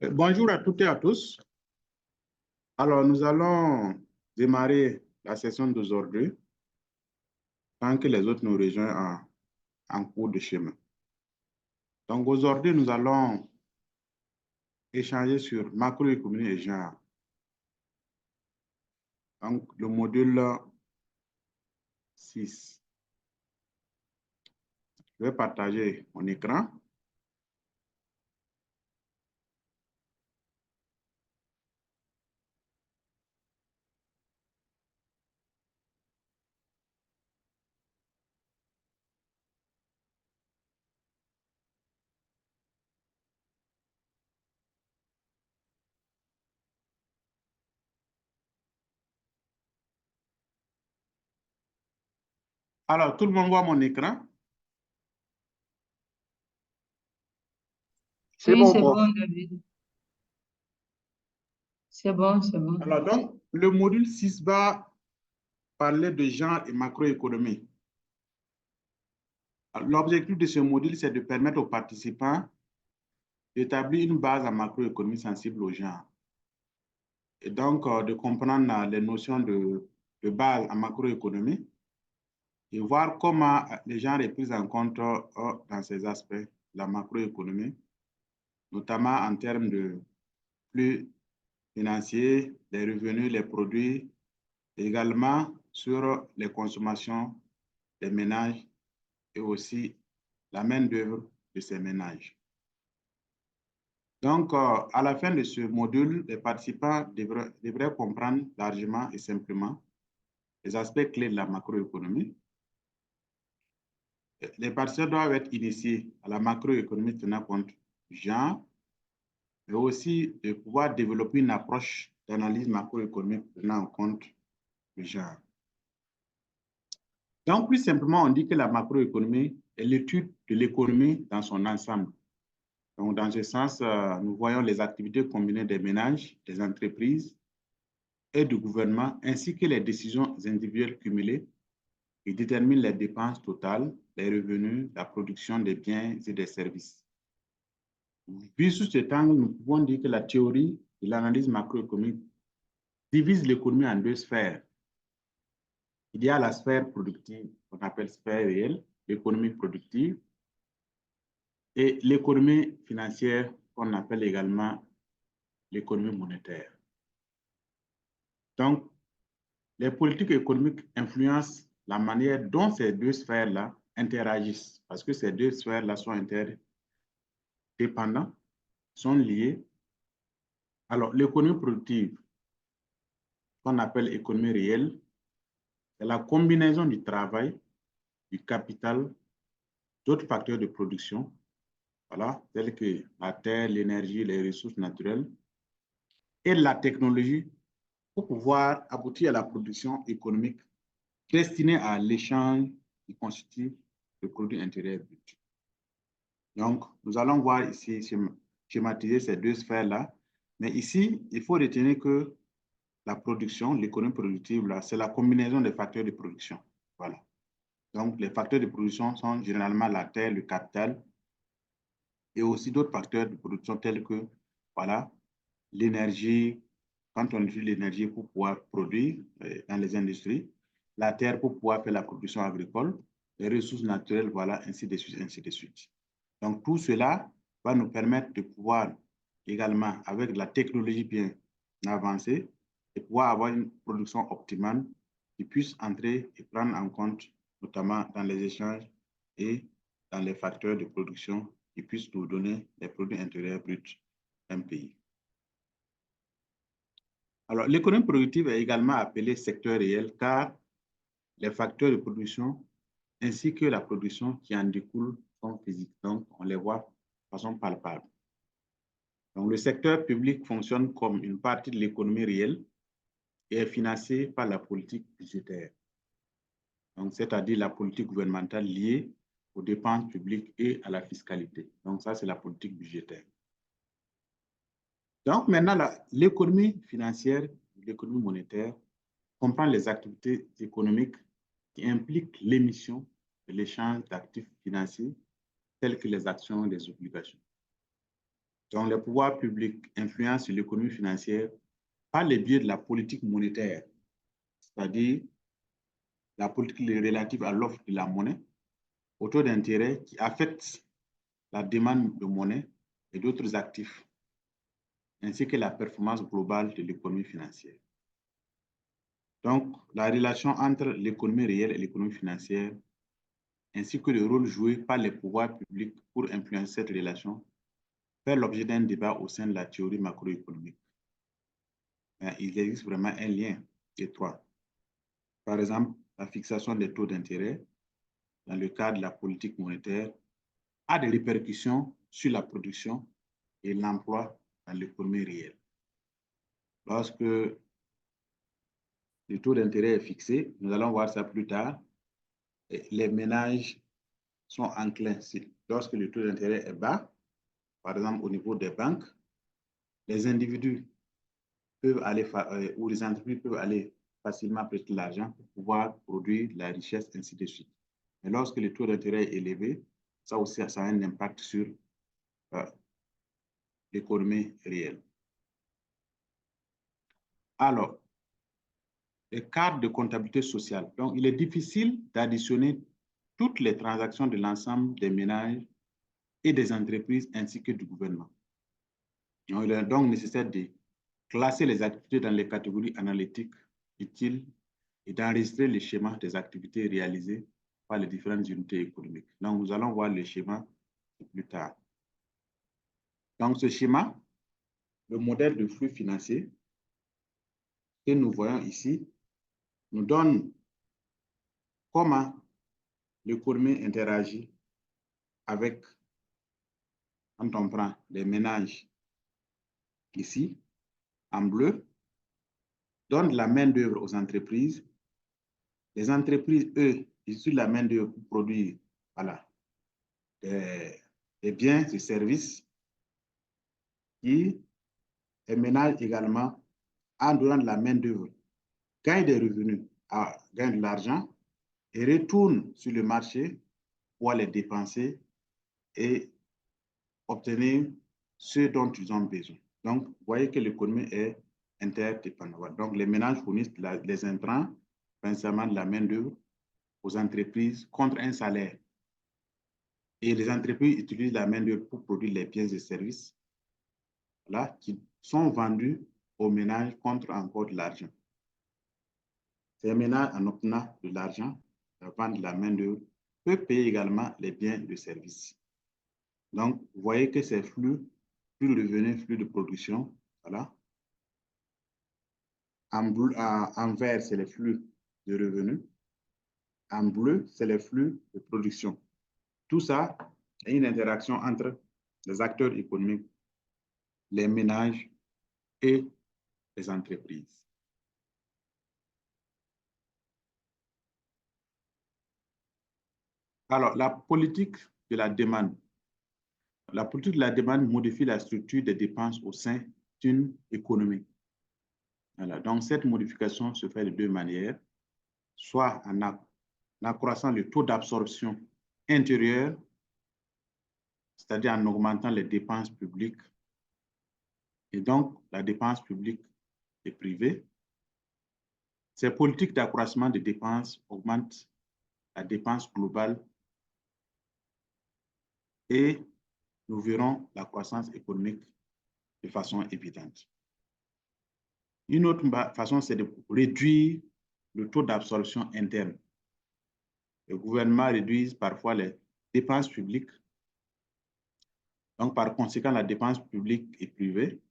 Bonjour à toutes et à tous. Alors, nous allons démarrer la session d'aujourd'hui tant que les autres nous rejoignent en cours de chemin. Donc, aujourd'hui, nous allons échanger sur macroéconomie et genre. Donc, le module 6. Je vais partager mon écran. Alors, tout le monde voit mon écran? C'est bon, David. C'est bon, c'est bon. Alors, donc, le module 6 va parler de genre et macroéconomie. L'objectif de ce module, c'est de permettre aux participants d'établir une base en macroéconomie sensible au genre. Et donc, de comprendre les notions de base en macroéconomie et voir comment les gens sont pris en compte dans ces aspects de la macroéconomie, notamment en termes de flux financiers, les revenus, les produits, et également sur les consommations des ménages et aussi la main-d'œuvre de ces ménages. Donc, à la fin de ce module, les participants devraient comprendre largement et simplement les aspects clés de la macroéconomie. Les participants doivent être initiés à la macroéconomie tenant compte du genre, mais aussi de pouvoir développer une approche d'analyse macroéconomique tenant compte du genre. Donc, plus simplement, on dit que la macroéconomie est l'étude de l'économie dans son ensemble. Donc, dans ce sens, nous voyons les activités combinées des ménages, des entreprises et du gouvernement, ainsi que les décisions individuelles cumulées qui déterminent les dépenses totales, les revenus, la production des biens et des services. Vu sous cet angle, nous pouvons dire que la théorie de l'analyse macroéconomique divise l'économie en deux sphères. Il y a la sphère productive, qu'on appelle sphère réelle, l'économie productive, et l'économie financière, qu'on appelle également l'économie monétaire. Donc, les politiques économiques influencent la manière dont ces deux sphères-là interagissent, parce que ces deux sphères-là sont interdépendantes, sont liées. Alors, l'économie productive, qu'on appelle économie réelle, c'est la combinaison du travail, du capital, d'autres facteurs de production, voilà, tels que la terre, l'énergie, les ressources naturelles, et la technologie pour pouvoir aboutir à la production économique destinée à l'échange qui constitue le produit intérieur brut. Donc, nous allons voir ici, schématiser ces deux sphères-là. Mais ici, il faut retenir que la production, l'économie productive, c'est la combinaison des facteurs de production. Voilà. Donc, les facteurs de production sont généralement la terre, le capital, et aussi d'autres facteurs de production tels que, voilà, l'énergie, quand on utilise l'énergie pour pouvoir produire dans les industries, la terre pour pouvoir faire la production agricole, les ressources naturelles, voilà, ainsi de suite, ainsi de suite. Donc, tout cela va nous permettre de pouvoir également, avec la technologie bien avancée, de pouvoir avoir une production optimale qui puisse entrer et prendre en compte, notamment dans les échanges et dans les facteurs de production qui puissent nous donner les produits intérieurs bruts d'un pays. Alors, l'économie productive est également appelée secteur réel car les facteurs de production ainsi que la production qui en découle sont physiques. Donc, on les voit de façon palpable. Donc, le secteur public fonctionne comme une partie de l'économie réelle et est financé par la politique budgétaire. Donc, c'est-à-dire la politique gouvernementale liée aux dépenses publiques et à la fiscalité. Donc, ça, c'est la politique budgétaire. Donc, maintenant, l'économie financière, l'économie monétaire, comprend les activités économiques qui impliquent l'émission et l'échange d'actifs financiers tels que les actions et les obligations. Donc, les pouvoirs publics influencent l'économie financière par le biais de la politique monétaire, c'est-à-dire la politique relative à l'offre de la monnaie, au taux d'intérêt qui affecte la demande de monnaie et d'autres actifs, ainsi que la performance globale de l'économie financière. Donc, la relation entre l'économie réelle et l'économie financière, ainsi que le rôle joué par les pouvoirs publics pour influencer cette relation, fait l'objet d'un débat au sein de la théorie macroéconomique. Il existe vraiment un lien étroit. Par exemple, la fixation des taux d'intérêt dans le cadre de la politique monétaire a des répercussions sur la production et l'emploi dans l'économie réelle. Lorsque le taux d'intérêt est fixé, nous allons voir ça plus tard, les ménages sont enclins. Lorsque le taux d'intérêt est bas, par exemple au niveau des banques, les individus peuvent aller, ou les entreprises peuvent aller facilement prêter l'argent pour pouvoir produire de la richesse, ainsi de suite. Mais lorsque le taux d'intérêt est élevé, ça aussi ça a un impact sur l'économie réelle. Alors, les cadres de comptabilité sociale. Donc, il est difficile d'additionner toutes les transactions de l'ensemble des ménages et des entreprises ainsi que du gouvernement. Il est donc nécessaire de classer les activités dans les catégories analytiques utiles et d'enregistrer les schémas des activités réalisées par les différentes unités économiques. Donc, nous allons voir le schéma plus tard. Donc, ce schéma, le modèle de flux financier que nous voyons ici, nous donne comment l'économie interagit avec, quand on prend les ménages ici, en bleu, donne la main-d'œuvre aux entreprises. Les entreprises, eux, ils utilisent la main-d'œuvre pour produire voilà, des biens et services. Et les ménages également, en donnant de la main-d'œuvre, gagnent des revenus, gagnent de l'argent et retournent sur le marché pour les dépenser et obtenir ce dont ils ont besoin. Donc, vous voyez que l'économie est interdépendante. Donc, les ménages fournissent les intrants, principalement de la main-d'œuvre, aux entreprises contre un salaire. Et les entreprises utilisent la main-d'œuvre pour produire les biens et services là, qui sont vendus aux ménages contre encore de l'argent. Ces ménages, en obtenant de l'argent, en vendant de la main-d'œuvre, peuvent payer également les biens et les services. Donc, vous voyez que ces flux de revenus, flux de production, voilà. En vert, c'est les flux de revenus. En bleu, c'est les flux de production. Tout ça est une interaction entre les acteurs économiques, les ménages et les entreprises. Alors, la politique de la demande. La politique de la demande modifie la structure des dépenses au sein d'une économie. Voilà. Donc, cette modification se fait de deux manières, soit en accroissant le taux d'absorption intérieure, c'est-à-dire en augmentant les dépenses publiques, et donc la dépense publique et privée. Ces politiques d'accroissement des dépenses augmentent la dépense globale et nous verrons la croissance économique de façon évidente. Une autre façon, c'est de réduire le taux d'absorption interne. Le gouvernement réduit parfois les dépenses publiques. Donc, par conséquent, la dépense publique et privée.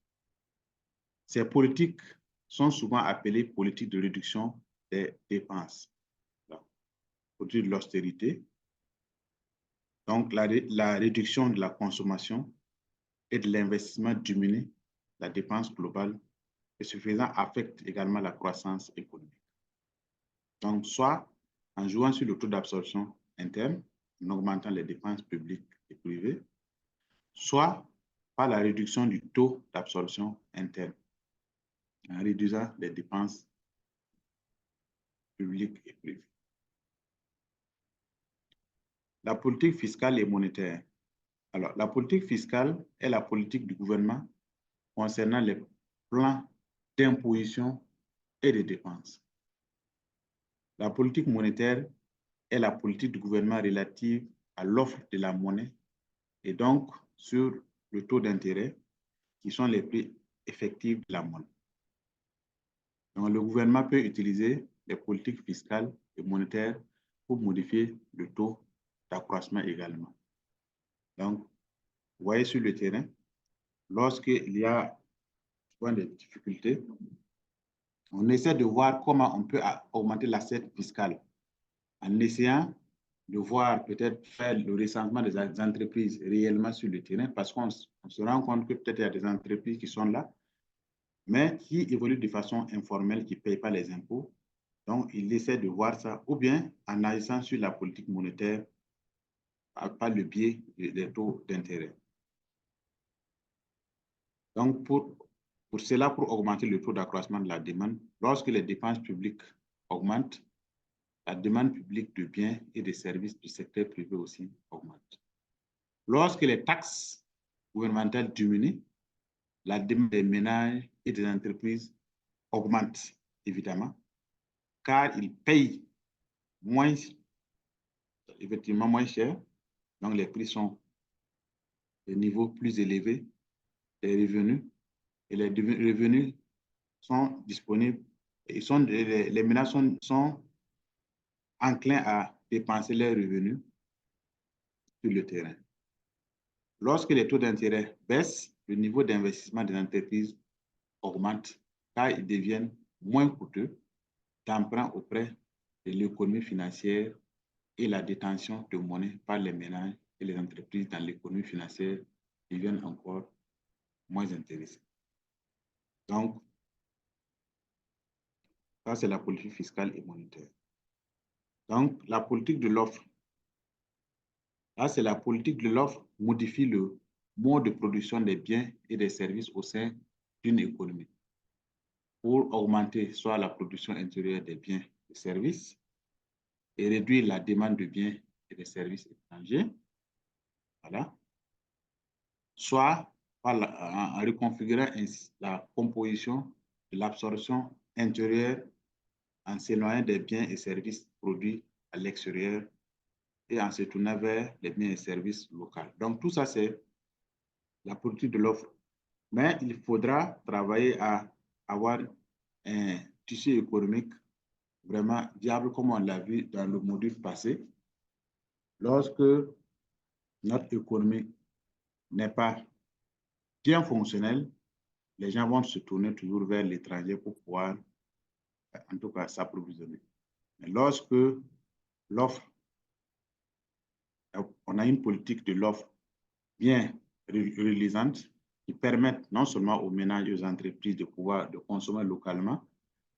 Ces politiques sont souvent appelées politiques de réduction des dépenses. Politique de l'austérité. Donc, la réduction de la consommation et de l'investissement diminue la dépense globale et ce faisant affecte également la croissance économique. Donc, soit en jouant sur le taux d'absorption interne, en augmentant les dépenses publiques et privées, soit par la réduction du taux d'absorption interne, en réduisant les dépenses publiques et privées. La politique fiscale et monétaire. Alors, la politique fiscale est la politique du gouvernement concernant les plans d'imposition et de dépenses. La politique monétaire est la politique du gouvernement relative à l'offre de la monnaie et donc sur le taux d'intérêt qui sont les prix effectifs de la monnaie. Donc, le gouvernement peut utiliser les politiques fiscales et monétaires pour modifier le taux d'accroissement également. Donc, vous voyez sur le terrain, lorsqu'il y a des difficultés, on essaie de voir comment on peut augmenter l'assiette fiscale en essayant de voir peut-être faire le recensement des entreprises réellement sur le terrain parce qu'on se rend compte que peut-être il y a des entreprises qui sont là, mais qui évoluent de façon informelle, qui ne payent pas les impôts. Donc, il essaie de voir ça, ou bien en agissant sur la politique monétaire par le biais des taux d'intérêt. Donc, pour cela, pour augmenter le taux d'accroissement de la demande, lorsque les dépenses publiques augmentent, la demande publique de biens et de services du secteur privé aussi augmente. Lorsque les taxes gouvernementales diminuent, la demande des ménages et des entreprises augmente, évidemment, car ils payent moins, effectivement moins cher, donc les prix sont de niveaux plus élevés, les revenus, et les revenus sont disponibles, et les ménages sont enclins à dépenser leurs revenus sur le terrain. Lorsque les taux d'intérêt baissent, le niveau d'investissement des entreprises augmente car ils deviennent moins coûteux d'emprunt auprès de l'économie financière et la détention de monnaie par les ménages et les entreprises dans l'économie financière deviennent encore moins intéressants. Donc, ça, c'est la politique fiscale et monétaire. Donc, la politique de l'offre. Là, c'est la politique de l'offre modifie le mode de production des biens et des services au sein d'une économie pour augmenter soit la production intérieure des biens et services et réduire la demande de biens et de services étrangers. Voilà. Soit en reconfigurant la composition de l'absorption intérieure en s'éloignant des biens et services produits à l'extérieur et en se tournant vers les biens et services locaux. Donc, tout ça, c'est la politique de l'offre. Mais il faudra travailler à avoir un tissu économique vraiment viable, comme on l'a vu dans le module passé. Lorsque notre économie n'est pas bien fonctionnelle, les gens vont se tourner toujours vers l'étranger pour pouvoir, en tout cas, s'approvisionner. Mais lorsque l'offre, on a une politique de l'offre bien réalisante qui permettent non seulement aux ménages et aux entreprises de pouvoir consommer localement,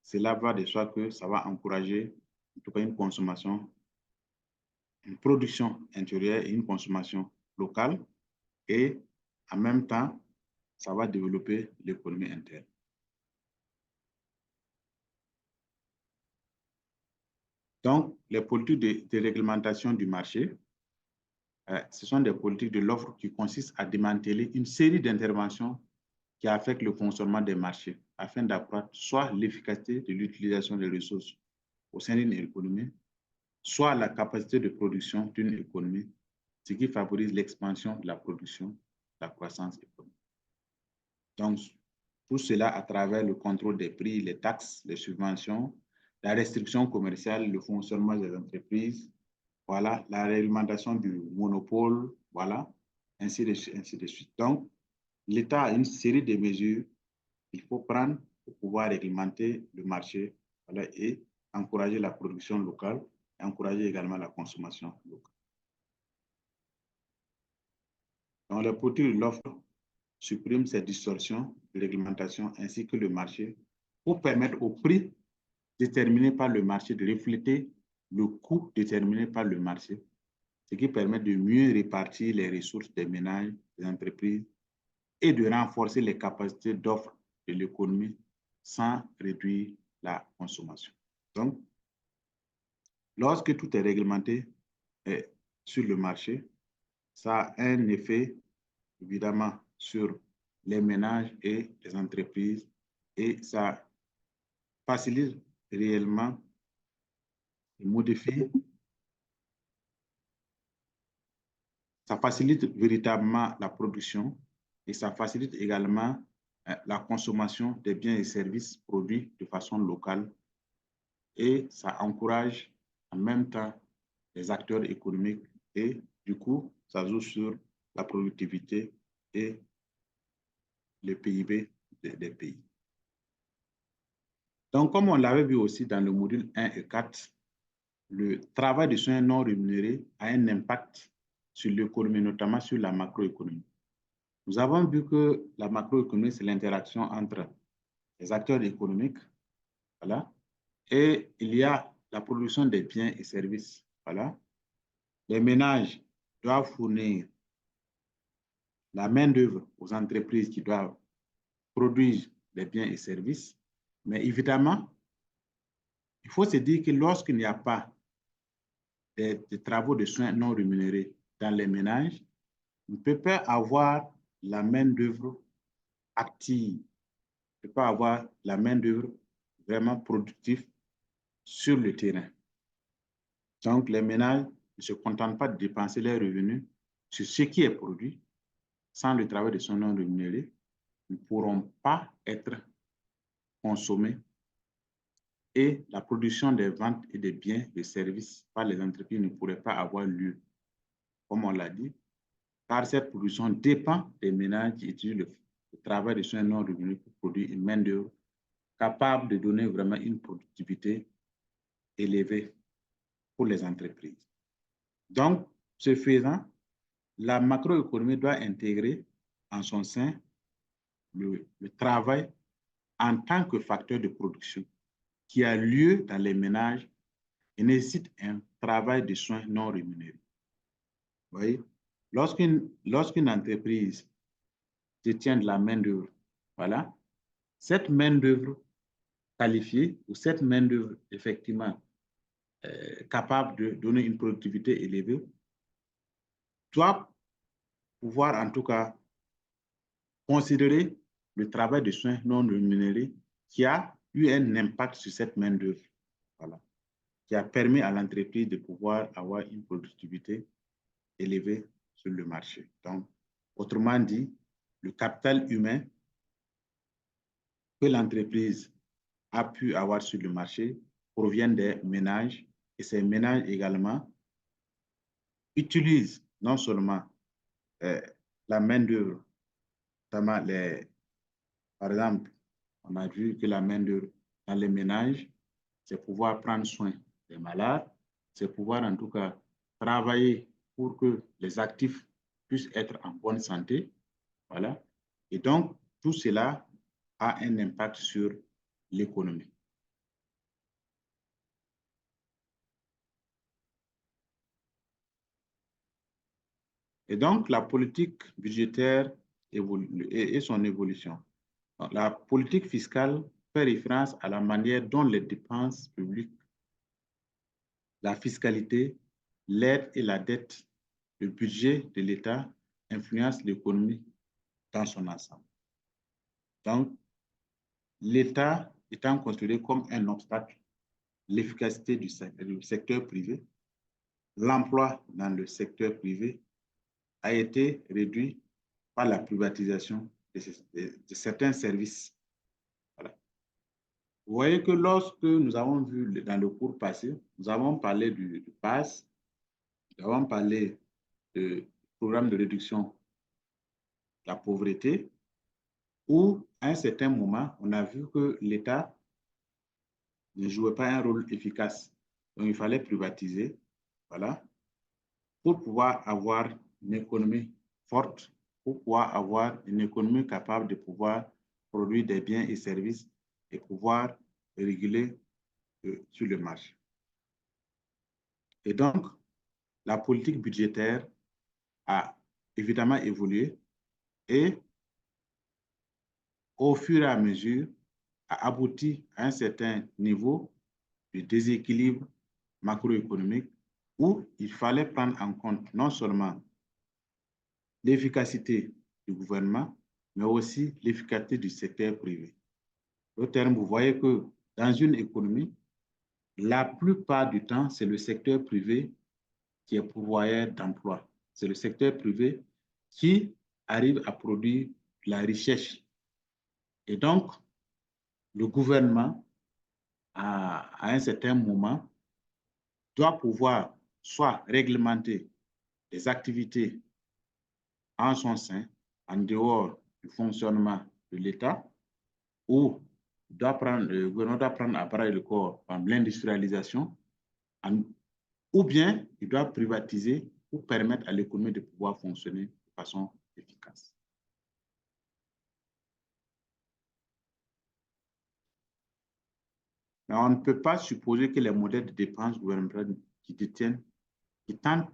cela va de soi que ça va encourager en tout cas une consommation, une production intérieure et une consommation locale et en même temps, ça va développer l'économie interne. Donc, les politiques de réglementation du marché, ce sont des politiques de l'offre qui consistent à démanteler une série d'interventions qui affectent le fonctionnement des marchés afin d'accroître soit l'efficacité de l'utilisation des ressources au sein d'une économie, soit la capacité de production d'une économie, ce qui favorise l'expansion de la production, la croissance économique. Donc, tout cela à travers le contrôle des prix, les taxes, les subventions, la restriction commerciale, le fonctionnement des entreprises, voilà, la réglementation du monopole, voilà, ainsi de suite. Donc, l'État a une série de mesures qu'il faut prendre pour pouvoir réglementer le marché, voilà, et encourager la production locale et encourager également la consommation locale. Donc, la politique de l'offre supprime ces distorsions de réglementation ainsi que le marché pour permettre au prix déterminé par le marché de refléter le coût déterminé par le marché, ce qui permet de mieux répartir les ressources des ménages, des entreprises et de renforcer les capacités d'offre de l'économie sans réduire la consommation. Donc, lorsque tout est réglementé sur le marché, ça a un effet, évidemment, sur les ménages et les entreprises et ça facilite réellement et modifie, ça facilite véritablement la production et ça facilite également la consommation des biens et services produits de façon locale et ça encourage en même temps les acteurs économiques et du coup, ça joue sur la productivité et le PIB des pays. Donc, comme on l'avait vu aussi dans le module 1 et 4, le travail de soins non rémunérés a un impact sur l'économie, notamment sur la macroéconomie. Nous avons vu que la macroéconomie, c'est l'interaction entre les acteurs économiques, voilà, et il y a la production des biens et services, voilà. Les ménages doivent fournir la main-d'œuvre aux entreprises qui doivent produire des biens et services, mais évidemment, il faut se dire que lorsqu'il n'y a pas de travaux de soins non rémunérés dans les ménages, on ne peut pas avoir la main-d'œuvre active, on ne peut pas avoir la main-d'œuvre vraiment productive sur le terrain. Donc, les ménages ne se contentent pas de dépenser leurs revenus sur ce qui est produit. Sans le travail de soins non rémunérés, ne pourront pas être consommés et la production des ventes et des biens et services par les entreprises ne pourrait pas avoir lieu, comme on l'a dit, car cette production dépend des ménages qui utilisent le travail de soins non revenus pour produire une main-d'œuvre capable de donner vraiment une productivité élevée pour les entreprises. Donc, ce faisant, la macroéconomie doit intégrer en son sein le travail en tant que facteur de production qui a lieu dans les ménages et nécessite un travail de soins non rémunéré. Vous voyez, lorsqu'une entreprise détient de la main-d'œuvre, voilà, cette main-d'œuvre qualifiée ou cette main-d'œuvre effectivement capable de donner une productivité élevée doit pouvoir en tout cas considérer le travail de soins non rémunéré qui a eu un impact sur cette main-d'œuvre, voilà, qui a permis à l'entreprise de pouvoir avoir une productivité élevée sur le marché. Donc, autrement dit, le capital humain que l'entreprise a pu avoir sur le marché provient des ménages et ces ménages également utilisent non seulement la main-d'œuvre, notamment par exemple, on a vu que la main-d'œuvre dans les ménages, c'est pouvoir prendre soin des malades, c'est pouvoir en tout cas travailler pour que les actifs puissent être en bonne santé. Voilà. Et donc, tout cela a un impact sur l'économie. Et donc, la politique budgétaire et son évolution. La politique fiscale fait référence à la manière dont les dépenses publiques, la fiscalité, l'aide et la dette, le budget de l'État influencent l'économie dans son ensemble. Donc, l'État étant considéré comme un obstacle, l'efficacité du secteur privé, l'emploi dans le secteur privé a été réduit par la privatisation de certains services. Voilà. Vous voyez que lorsque nous avons vu dans le cours passé, nous avons parlé du PAS, nous avons parlé du programme de réduction de la pauvreté, où à un certain moment, on a vu que l'État ne jouait pas un rôle efficace. Donc, il fallait privatiser, voilà, pour pouvoir avoir une économie forte, pour pouvoir avoir une économie capable de pouvoir produire des biens et services et pouvoir réguler sur le marché. Et donc, la politique budgétaire a évidemment évolué et au fur et à mesure a abouti à un certain niveau de déséquilibre macroéconomique où il fallait prendre en compte non seulement l'efficacité du gouvernement, mais aussi l'efficacité du secteur privé. Au terme, vous voyez que dans une économie, la plupart du temps, c'est le secteur privé qui est pourvoyeur d'emplois. C'est le secteur privé qui arrive à produire de la richesse. Et donc, le gouvernement, à un certain moment, doit pouvoir soit réglementer les activités en son sein, en dehors du fonctionnement de l'État, ou le gouvernement doit prendre à bras le corps par l'industrialisation, ou bien il doit privatiser pour permettre à l'économie de pouvoir fonctionner de façon efficace. Mais on ne peut pas supposer que les modèles de dépenses gouvernementales qui tentent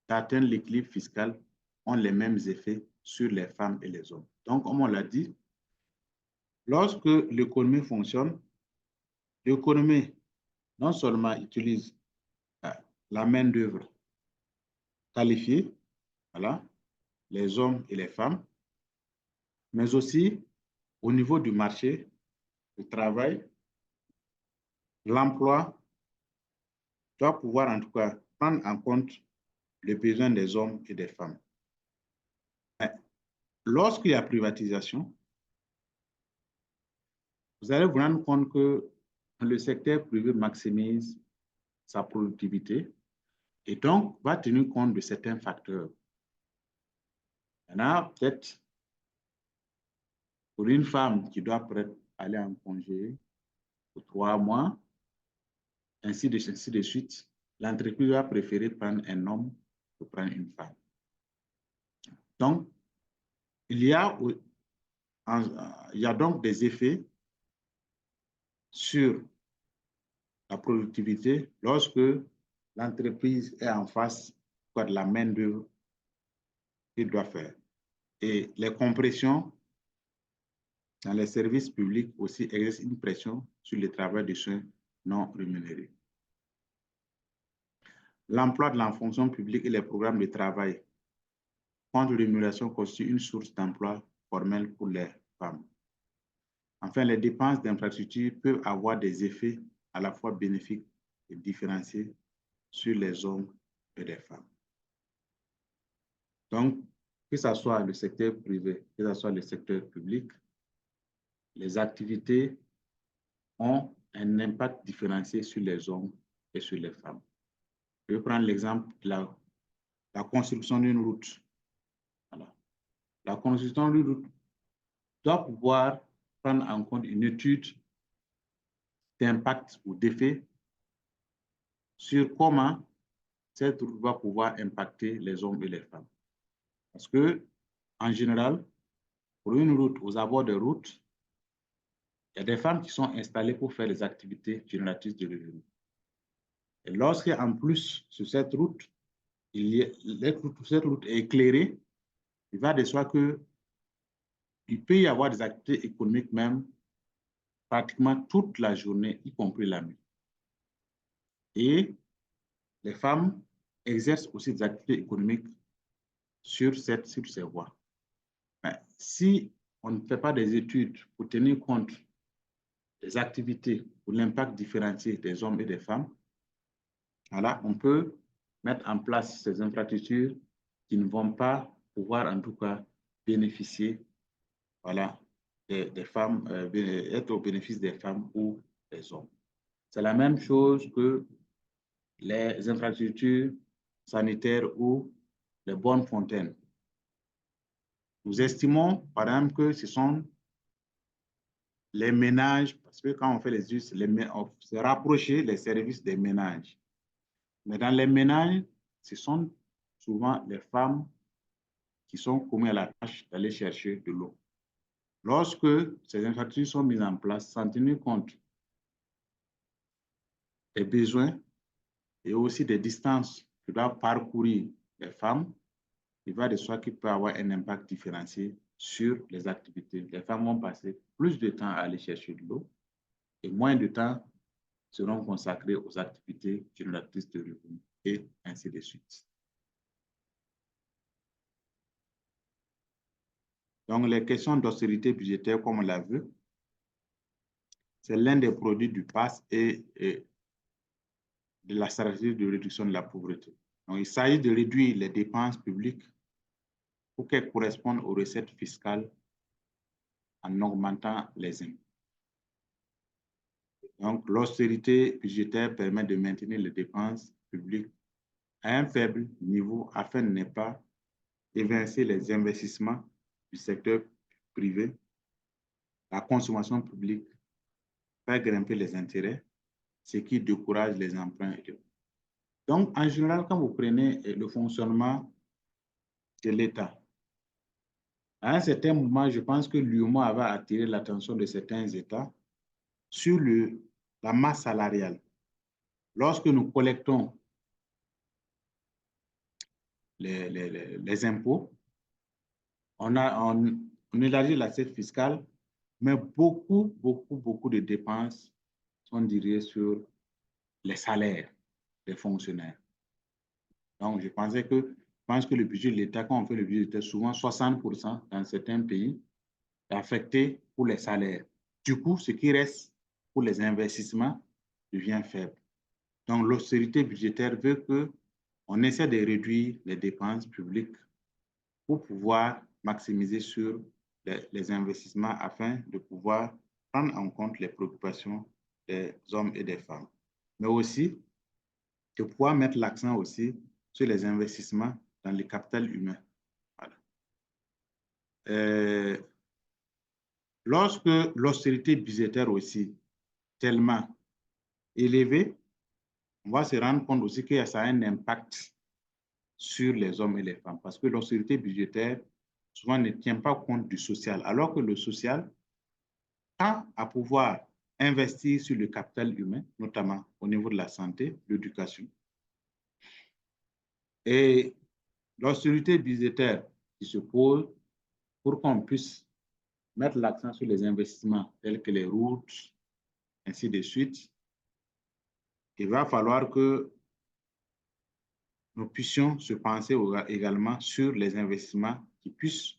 d'atteindre l'équilibre fiscal ont les mêmes effets sur les femmes et les hommes. Donc, comme on l'a dit, lorsque l'économie fonctionne, l'économie non seulement utilise la main-d'œuvre qualifiée, voilà, les hommes et les femmes, mais aussi au niveau du marché du travail, l'emploi doit pouvoir en tout cas prendre en compte les besoins des hommes et des femmes. Lorsqu'il y a privatisation, vous allez vous rendre compte que le secteur privé maximise sa productivité et donc va tenir compte de certains facteurs. Il y en a peut-être pour une femme qui doit peut-être aller en congé pour 3 mois, ainsi de suite, l'entreprise va préférer prendre un homme que prendre une femme. Donc, il y a donc des effets sur la productivité lorsque l'entreprise est en face de la main-d'œuvre qu'il doit faire. Et les compressions dans les services publics aussi exercent une pression sur le travail des soins non rémunérés. L'emploi de la fonction publique et les programmes de travail contre rémunération constituent une source d'emploi formel pour les femmes. Enfin, les dépenses d'infrastructure peuvent avoir des effets à la fois bénéfiques et différenciés sur les hommes et les femmes. Donc, que ce soit le secteur privé, que ce soit le secteur public, les activités ont un impact différencié sur les hommes et sur les femmes. Je vais prendre l'exemple de la construction d'une route. Voilà. La construction d'une route doit pouvoir prendre en compte une étude d'impact ou d'effet sur comment cette route va pouvoir impacter les hommes et les femmes. Parce que, en général, pour une route, aux abords de route, il y a des femmes qui sont installées pour faire des activités génératrices de revenus. Et lorsqu'en plus, sur cette route, cette route est éclairée, il va de soi qu'il peut y avoir des activités économiques même pratiquement toute la journée, y compris la nuit. Et les femmes exercent aussi des activités économiques sur ces voies. Mais si on ne fait pas des études pour tenir compte des activités ou l'impact différencié des hommes et des femmes, voilà, on peut mettre en place ces infrastructures qui ne vont pas pouvoir en tout cas bénéficier, voilà, des femmes, être au bénéfice des femmes ou des hommes. C'est la même chose que les infrastructures sanitaires ou les bonnes fontaines. Nous estimons, par exemple, que ce sont les ménages, parce que quand on fait les études, on se rapprocher les services des ménages. Mais dans les ménages, ce sont souvent les femmes qui sont commises à la tâche d'aller chercher de l'eau. Lorsque ces infrastructures sont mises en place, sans tenir compte des besoins et aussi des distances que doivent parcourir les femmes, il va de soi qu'il peut avoir un impact différencié sur les activités. Les femmes vont passer plus de temps à aller chercher de l'eau et moins de temps seront consacrés aux activités génératrices de revenus et ainsi de suite. Donc, les questions d'austérité budgétaire, comme on l'a vu, c'est l'un des produits du PAS et de la stratégie de réduction de la pauvreté. Donc, il s'agit de réduire les dépenses publiques pour qu'elles correspondent aux recettes fiscales en augmentant les impôts. Donc, l'austérité budgétaire permet de maintenir les dépenses publiques à un faible niveau afin de ne pas évincer les investissements du secteur privé, la consommation publique, faire grimper les intérêts, ce qui décourage les emprunts. Donc, en général, quand vous prenez le fonctionnement de l'État, à un certain moment, je pense que l'UEMOA avait attiré l'attention de certains États sur la masse salariale. Lorsque nous collectons les impôts, on élargit l'assiette fiscale, mais beaucoup de dépenses sont dirigées sur les salaires des fonctionnaires. Donc, je pense que le budget de l'État, quand on fait le budget de l'État, souvent 60% dans certains pays est affecté pour les salaires. Du coup, ce qui reste pour les investissements devient faible. Donc, l'austérité budgétaire veut qu'on essaie de réduire les dépenses publiques pour pouvoir maximiser sur les investissements afin de pouvoir prendre en compte les préoccupations des hommes et des femmes. Mais aussi, de pouvoir mettre l'accent aussi sur les investissements dans le capital humain. Voilà. Lorsque l'austérité budgétaire aussi tellement élevée, on va se rendre compte aussi que ça a un impact sur les hommes et les femmes parce que l'austérité budgétaire souvent ne tient pas compte du social, alors que le social a à pouvoir investir sur le capital humain, notamment au niveau de la santé, l'éducation. Et l'austérité budgétaire qui se pose pour qu'on puisse mettre l'accent sur les investissements tels que les routes, ainsi de suite, il va falloir que nous puissions se penser également sur les investissements qui puissent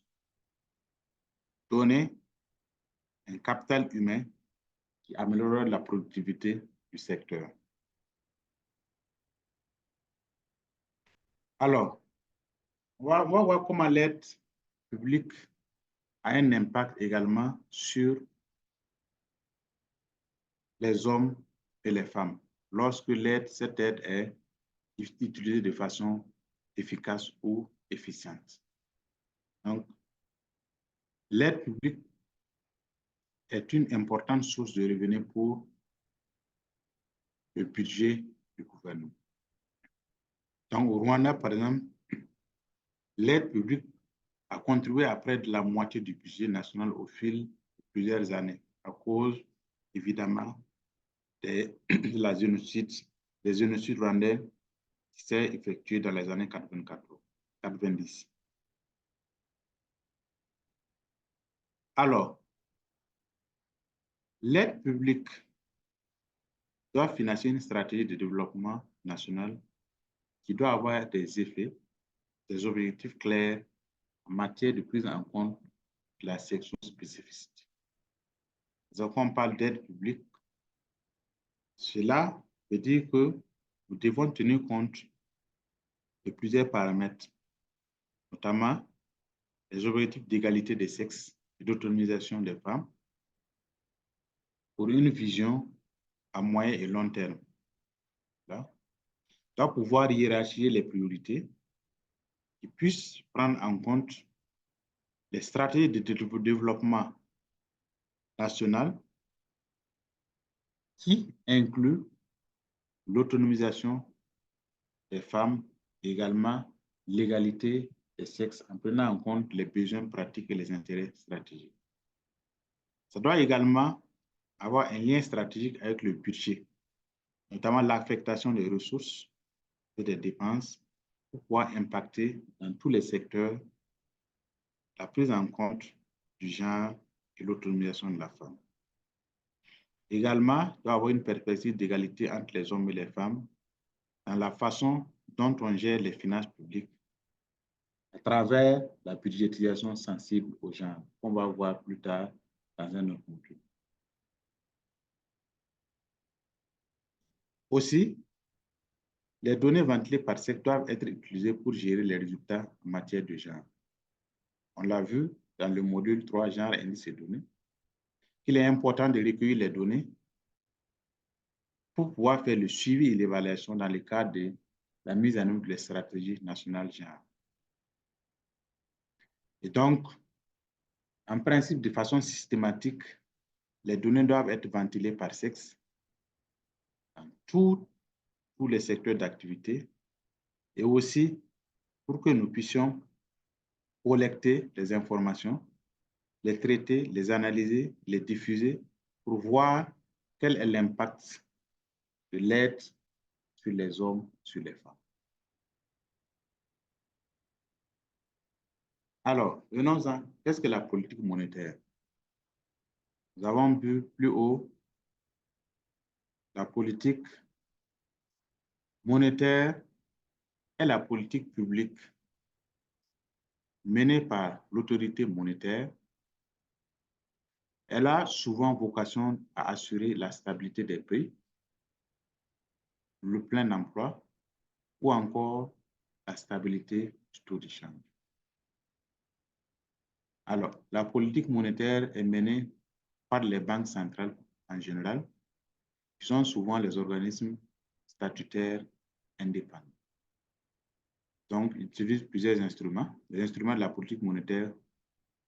donner un capital humain qui améliorera la productivité du secteur. Alors, on va voir comment l'aide publique a un impact également sur les hommes et les femmes lorsque cette aide est utilisée de façon efficace ou efficiente. Donc, l'aide publique est une importante source de revenus pour le budget du gouvernement. Donc, au Rwanda, par exemple, l'aide publique a contribué à près de la moitié du budget national au fil de plusieurs années, à cause, évidemment, des génocides rwandais qui s'est effectué dans les années 90. Alors, l'aide publique doit financer une stratégie de développement national qui doit avoir des effets, des objectifs clairs en matière de prise en compte de la section spécificité. Donc, quand on parle d'aide publique, cela veut dire que nous devons tenir compte de plusieurs paramètres, notamment les objectifs d'égalité des sexes et d'autonomisation des femmes pour une vision à moyen et long terme. Là, doit pouvoir hiérarchiser les priorités qui puissent prendre en compte les stratégies de développement national qui incluent l'autonomisation des femmes, également l'égalité des sexes en prenant en compte les besoins pratiques et les intérêts stratégiques. Ça doit également avoir un lien stratégique avec le budget, notamment l'affectation des ressources et des dépenses pour pouvoir impacter dans tous les secteurs la prise en compte du genre et l'autonomisation de la femme. Également, il doit y avoir une perspective d'égalité entre les hommes et les femmes dans la façon dont on gère les finances publiques, à travers la budgétisation sensible au genre, qu'on va voir plus tard dans un autre module. Aussi, les données ventilées par secteur doivent être utilisées pour gérer les résultats en matière de genre. On l'a vu dans le module 3, genre, indice et données, qu'il est important de recueillir les données pour pouvoir faire le suivi et l'évaluation dans le cadre de la mise en œuvre des stratégies nationales genre. Et donc, en principe, de façon systématique, les données doivent être ventilées par sexe dans tous les secteurs d'activité et aussi pour que nous puissions collecter les informations, les traiter, les analyser, les diffuser pour voir quel est l'impact de l'aide sur les hommes, sur les femmes. Alors, venons-en. Qu'est-ce que la politique monétaire? Nous avons vu plus haut la politique monétaire est la politique publique menée par l'autorité monétaire. Elle a souvent vocation à assurer la stabilité des prix, le plein emploi ou encore la stabilité du taux de change. Alors, la politique monétaire est menée par les banques centrales en général, qui sont souvent les organismes statutaires indépendants. Donc, ils utilisent plusieurs instruments. Les instruments de la politique monétaire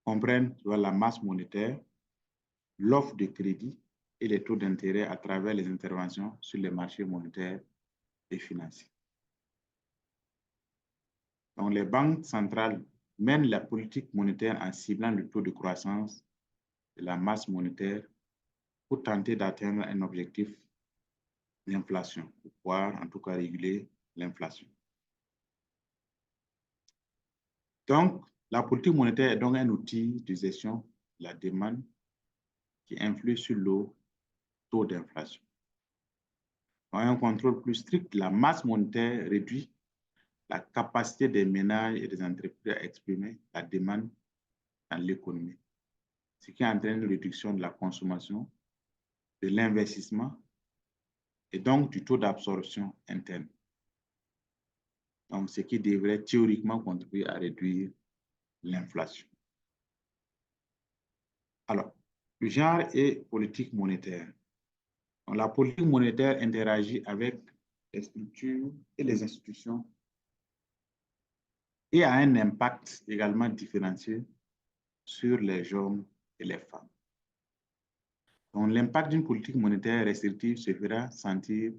comprennent la masse monétaire, l'offre de crédit et les taux d'intérêt à travers les interventions sur les marchés monétaires et financiers. Donc, les banques centrales mènent la politique monétaire en ciblant le taux de croissance de la masse monétaire pour tenter d'atteindre un objectif d'inflation, pour pouvoir en tout cas réguler l'inflation. Donc, la politique monétaire est donc un outil de gestion de la demande qui influe sur le taux d'inflation. Un contrôle plus strict de la masse monétaire réduit la capacité des ménages et des entreprises à exprimer la demande dans l'économie, ce qui entraîne une réduction de la consommation, de l'investissement et donc du taux d'absorption interne. Donc, ce qui devrait théoriquement contribuer à réduire l'inflation. Alors, le genre et politique monétaire. Donc, la politique monétaire interagit avec les structures et les institutions et a un impact également différencié sur les hommes et les femmes. Donc, l'impact d'une politique monétaire restrictive se fera sentir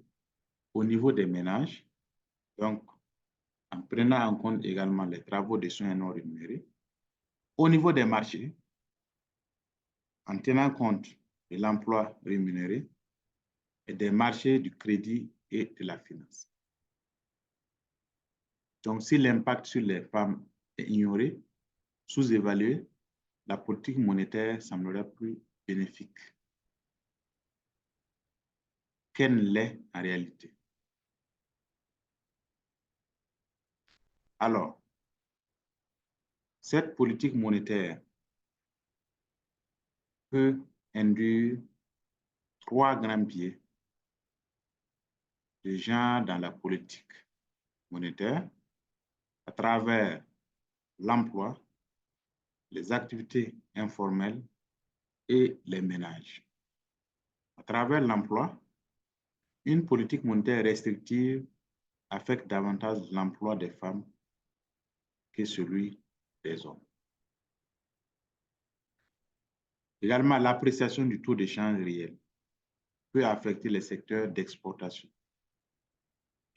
au niveau des ménages, donc en prenant en compte également les travaux de soins non rémunérés, au niveau des marchés, en tenant compte de l'emploi rémunéré et des marchés du crédit et de la finance. Donc, si l'impact sur les femmes est ignoré, sous-évalué, la politique monétaire semblerait plus bénéfique qu'elle ne l'est en réalité. Alors, cette politique monétaire peut induire trois grands biais de genre dans la politique monétaire à travers l'emploi, les activités informelles et les ménages. À travers l'emploi, une politique monétaire restrictive affecte davantage l'emploi des femmes que celui des hommes. Également, l'appréciation du taux de change réel peut affecter les secteurs d'exportation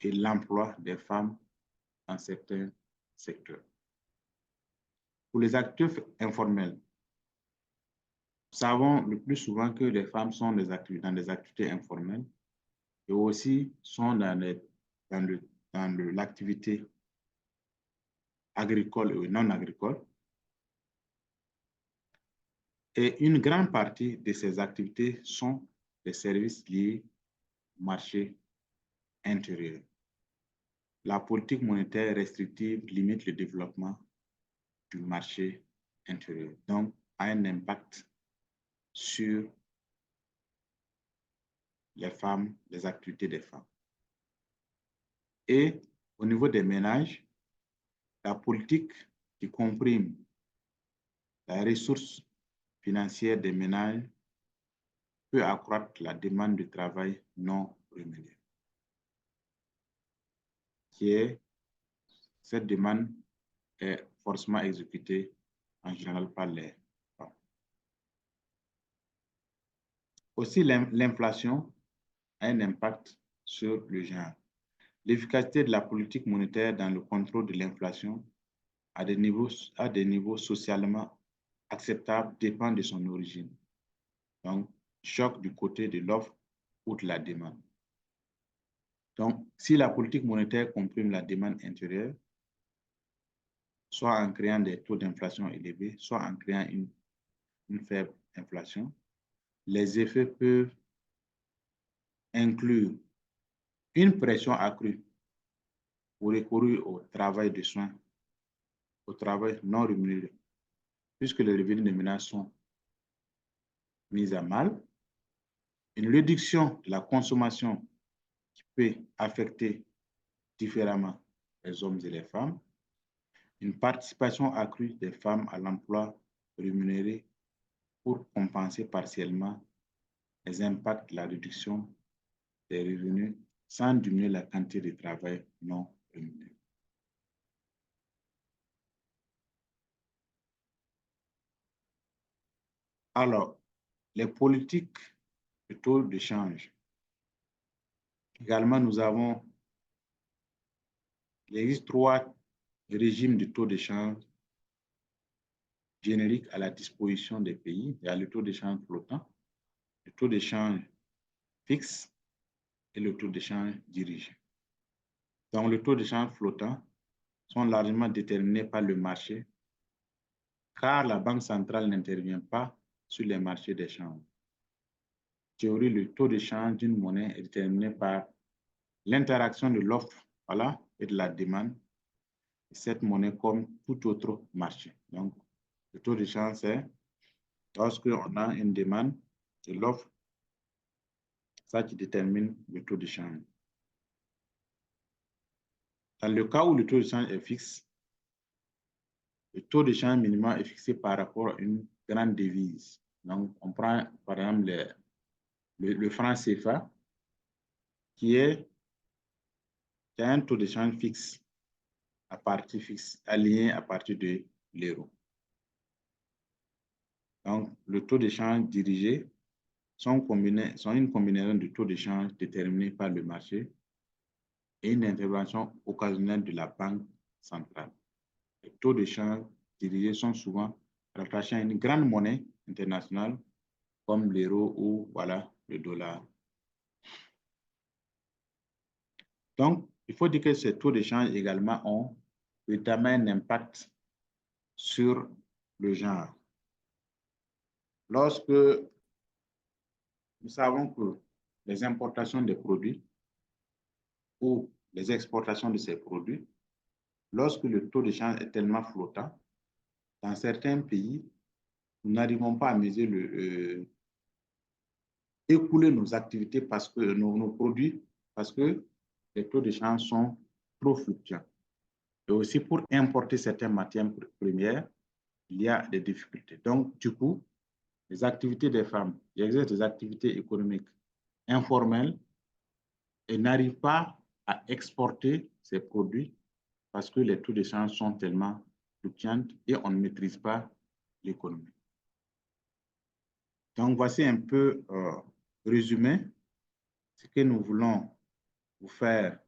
et l'emploi des femmes dans certains secteurs. Pour les actifs informels, nous savons le plus souvent que les femmes sont dans des activités informelles et aussi sont dans l'activité agricole et non agricole. Et une grande partie de ces activités sont des services liés au marché intérieur. La politique monétaire restrictive limite le développement du marché intérieur. Donc, a un impact sur les femmes, les activités des femmes. Et au niveau des ménages, la politique qui comprime la ressource financière des ménages peut accroître la demande de travail non rémunéré, cette demande est forcément exécutée en général par les femmes. Aussi, l'inflation a un impact sur le genre. L'efficacité de la politique monétaire dans le contrôle de l'inflation à des niveaux socialement acceptables dépend de son origine. Donc, choc du côté de l'offre ou de la demande. Donc, si la politique monétaire comprime la demande intérieure, soit en créant des taux d'inflation élevés, soit en créant une faible inflation, les effets peuvent inclure une pression accrue pour recourir au travail de soins, au travail non rémunéré, puisque les revenus des ménages sont mis à mal, une réduction de la consommation qui peut affecter différemment les hommes et les femmes, une participation accrue des femmes à l'emploi rémunéré pour compenser partiellement les impacts de la réduction des revenus sans diminuer la quantité de travail non rémunéré. Alors, les politiques de taux de change. Également, il existe 3 régimes de taux de change génériques à la disposition des pays. Il y a le taux de change flottant, le taux de change fixe et le taux de change dirigé. Donc, le taux de change flottant sont largement déterminés par le marché car la Banque centrale n'intervient pas sur les marchés des changes. En théorie, le taux de change d'une monnaie est déterminé par l'interaction de l'offre et de la demande de cette monnaie comme tout autre marché. Donc, le taux de change, c'est lorsqu'on a une demande de l'offre, ça qui détermine le taux de change. Dans le cas où le taux de change est fixe, le taux de change minimum est fixé par rapport à une grande devise. Donc, on prend par exemple le franc CFA qui a un taux de change fixe aligné à partir de l'euro. Donc, le taux de change dirigé sont une combinaison de taux de change déterminés par le marché et une intervention occasionnelle de la Banque centrale. Les taux de change dirigés sont souvent rattachés à une grande monnaie internationale comme l'euro ou le dollar. Donc, il faut dire que ces taux de change également ont évidemment un impact sur le genre. Lorsque nous savons que les importations des produits ou les exportations de ces produits, lorsque le taux de change est tellement flottant, dans certains pays, nous n'arrivons pas à mesurer écouler nos activités parce que nos produits, parce que les taux de change sont trop fluctuants. Et aussi pour importer certaines matières premières, il y a des difficultés. Donc, du coup, les activités des femmes, il existe des activités économiques informelles et n'arrivent pas à exporter ces produits parce que les taux de change sont tellement fluctuants et on ne maîtrise pas l'économie. Donc, voici un peu résumé ce que nous voulons vous faire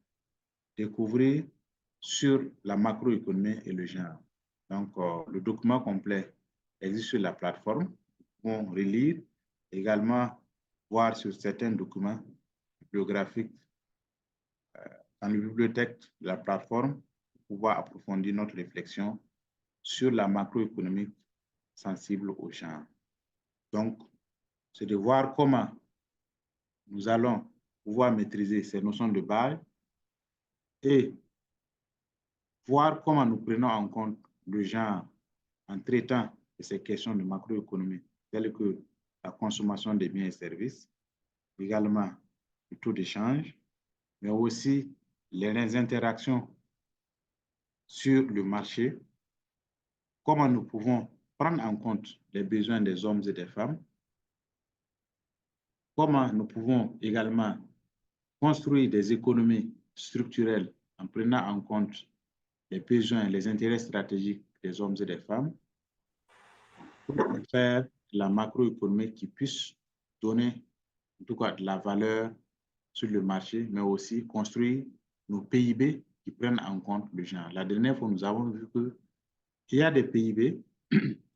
découvrir sur la macroéconomie et le genre. Donc, le document complet existe sur la plateforme. Vous pouvez relire, également voir sur certains documents bibliographiques dans la bibliothèque de la plateforme pour pouvoir approfondir notre réflexion sur la macroéconomie sensible au genre. Donc, c'est de voir comment nous allons pouvoir maîtriser ces notions de base et voir comment nous prenons en compte le genre en traitant de ces questions de macroéconomie, telles que la consommation des biens et services, également le taux d'échange, mais aussi les interactions sur le marché, comment nous pouvons prendre en compte les besoins des hommes et des femmes, comment nous pouvons également construire des économies structurelles en prenant en compte les besoins, les intérêts stratégiques des hommes et des femmes, pour faire la macroéconomie qui puisse donner en tout cas de la valeur sur le marché, mais aussi construire nos PIB qui prennent en compte le genre. La dernière fois, nous avons vu qu'il y a des PIB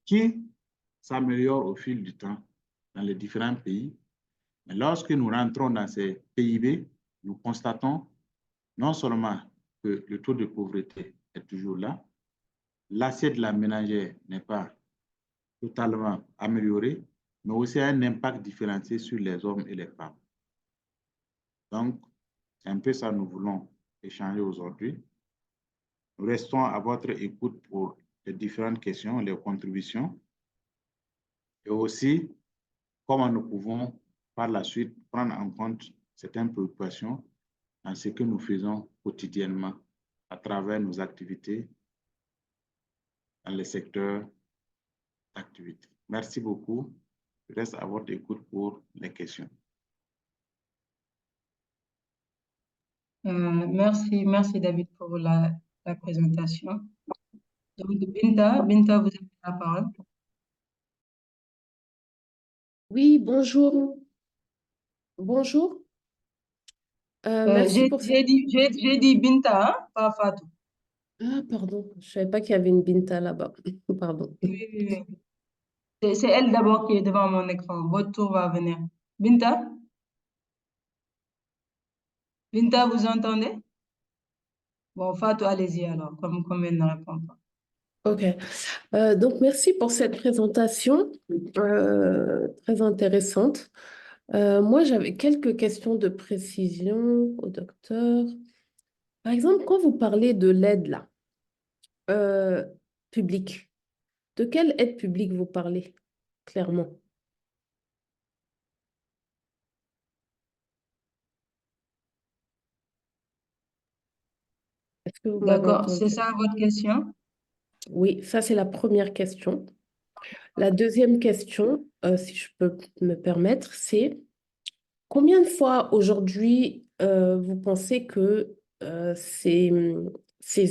qui s'améliorent au fil du temps dans les différents pays. Mais lorsque nous rentrons dans ces PIB, nous constatons non seulement que le taux de pauvreté est toujours là, l'assiette de la ménagère n'est pas totalement améliorée, mais aussi un impact différencié sur les hommes et les femmes. Donc, c'est un peu ça que nous voulons échanger aujourd'hui. Nous restons à votre écoute pour les différentes questions, les contributions, et aussi comment nous pouvons par la suite prendre en compte certaines préoccupations dans ce que nous faisons quotidiennement à travers nos activités dans les secteurs d'activité. Merci beaucoup. Je reste à votre écoute pour les questions. Merci David pour la présentation. Donc, Binta, vous avez la parole. Oui, bonjour. Bonjour. Merci pour cette... J'ai dit Binta, hein, pas Fatou. Ah, pardon, je ne savais pas qu'il y avait une Binta là-bas. Pardon. Oui. C'est elle d'abord qui est devant mon écran. Votre tour va venir. Binta, vous entendez? Bon, Fatou, allez-y alors, comme elle ne répond pas. Ok. Donc, merci pour cette présentation très intéressante. Moi, j'avais quelques questions de précision au docteur. Par exemple, quand vous parlez de l'aide là, publique, de quelle aide publique vous parlez clairement? Est-ce que vous m'avez D'accord, c'est entendu? ça votre question? Oui, ça c'est la première question. La deuxième question, si je peux me permettre, c'est combien de fois aujourd'hui vous pensez que ces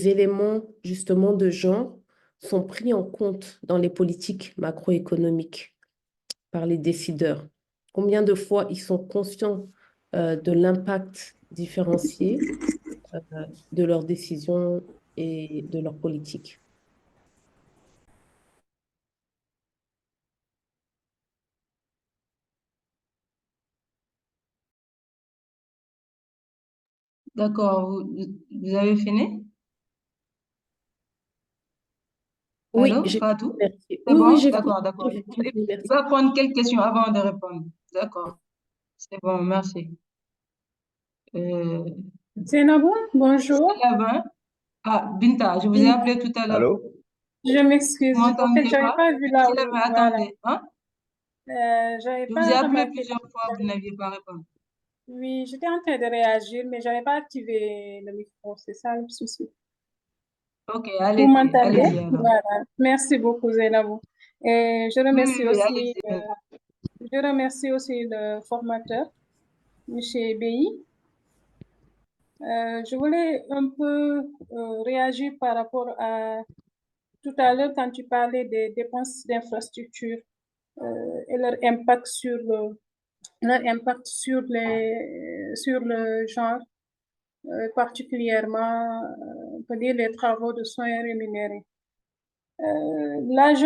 éléments justement de genre sont pris en compte dans les politiques macroéconomiques par les décideurs? Combien de fois ils sont conscients de l'impact différencié de leurs décisions et de leurs politiques? D'accord, vous avez fini? Oui, Allô, j'ai Fatou? merci. C'est Oui, bon? oui, j'ai fini. D'accord. J'ai Il fini, merci. va prendre quelques questions avant de répondre. D'accord, c'est bon, merci. Zainabou, bonjour. Ah, Binta, je vous ai appelé tout à l'heure. Allô? Je m'excuse. Vous En fait, m'entendez j'avais pas? pas vu là où, voilà. Attendez, hein? J'avais Je vous ai pas appelé remarqué. plusieurs fois, vous n'aviez pas répondu. Oui, j'étais en train de réagir, mais j'avais pas activé le micro. C'est ça le souci. Ok, Vous allez-y m'entendez? alors. Voilà. Merci beaucoup, Zainabou. Et je remercie Oui, aussi, allez-y. je remercie aussi le formateur, M. Bi. Je voulais un peu réagir par rapport à tout à l'heure quand tu parlais des dépenses d'infrastructure et leur impact sur le genre, particulièrement, on peut dire les travaux de soins rémunérés. Là, je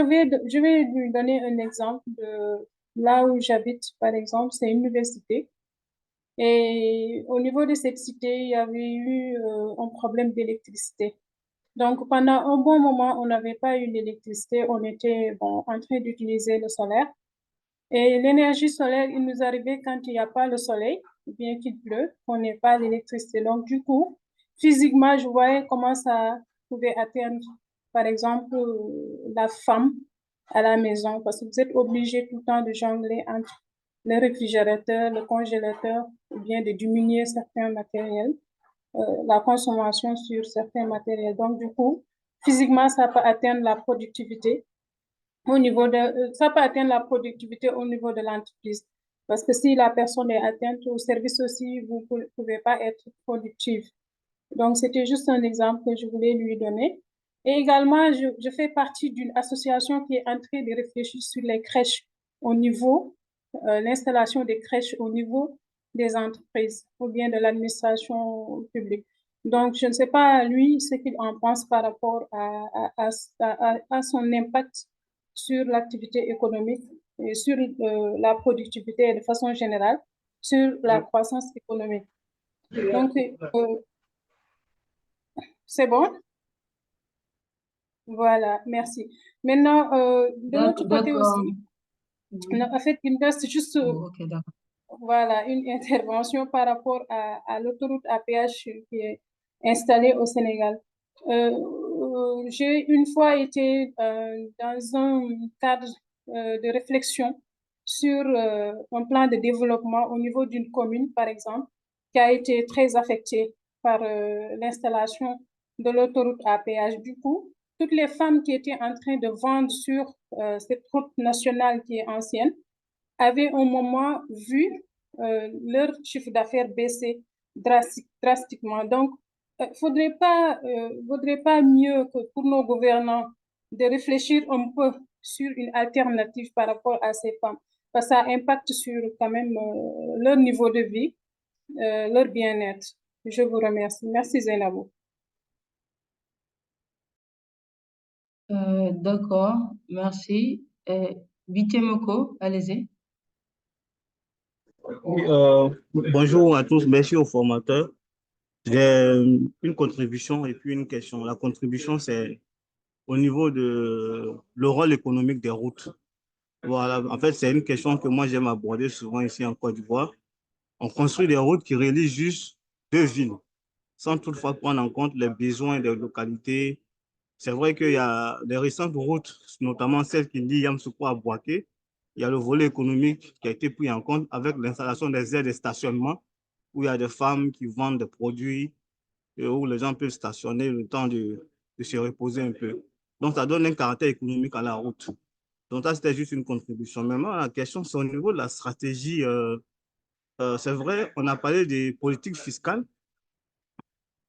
vais lui donner un exemple de là où j'habite, par exemple, c'est une université. Et au niveau de cette cité, il y avait eu un problème d'électricité. Donc, pendant un bon moment, on n'avait pas eu d'électricité. On était en train d'utiliser le solaire. Et l'énergie solaire, il nous arrivait quand il n'y a pas le soleil, ou bien qu'il pleut, qu'on n'ait pas l'électricité. Donc, du coup, physiquement, je voyais comment ça pouvait atteindre par exemple, la femme à la maison, parce que vous êtes obligé tout le temps de jongler entre le réfrigérateur, le congélateur, ou bien de diminuer certains matériels, la consommation sur certains matériels. Donc, du coup, physiquement, ça peut atteindre la productivité au niveau ça peut atteindre la productivité au niveau de l'entreprise. Parce que si la personne est atteinte au service aussi, vous ne pouvez pas être productif. Donc, c'était juste un exemple que je voulais lui donner. Et également, je fais partie d'une association qui est en train de réfléchir sur les crèches au niveau, l'installation des crèches au niveau des entreprises ou bien de l'administration publique. Donc, je ne sais pas, lui, ce qu'il en pense par rapport à son impact sur l'activité économique et sur la productivité et de façon générale sur la croissance économique. Donc, c'est bon? Voilà, merci. Maintenant, de l'autre côté D'accord. aussi, en fait, il me reste juste Oh, ok, d'accord. voilà, une intervention par rapport à l'autoroute à péage qui est installée au Sénégal. J'ai une fois été dans un cadre de réflexion sur un plan de développement au niveau d'une commune, par exemple, qui a été très affectée par l'installation de l'autoroute à péage. Du coup, toutes les femmes qui étaient en train de vendre sur cette route nationale qui est ancienne avaient un moment vu leur chiffre d'affaires baisser drastiquement. Donc, faudrait pas mieux que pour nos gouvernants de réfléchir un peu sur une alternative par rapport à ces femmes, parce que ça impacte sur quand même leur niveau de vie, leur bien-être. Je vous remercie. Merci Zainabou. D'accord, merci. Bitemoko, allez-y. Oui, bonjour à tous, merci aux formateurs. J'ai une contribution et puis une question. La contribution, c'est au niveau de le rôle économique des routes. Voilà, en fait, c'est une question que moi j'aime aborder souvent ici en Côte d'Ivoire. On construit des routes qui relient juste deux villes, sans toutefois prendre en compte les besoins des localités. C'est vrai qu'il y a des récentes routes, notamment celle qui lie Yamoussoukro à Bouaké. Il y a le volet économique qui a été pris en compte avec l'installation des aires de stationnement, où il y a des femmes qui vendent des produits, où les gens peuvent stationner le temps de se reposer un peu. Donc, ça donne un caractère économique à la route. Donc, ça, c'était juste une contribution. Maintenant, la question, c'est au niveau de la stratégie. C'est vrai, on a parlé des politiques fiscales,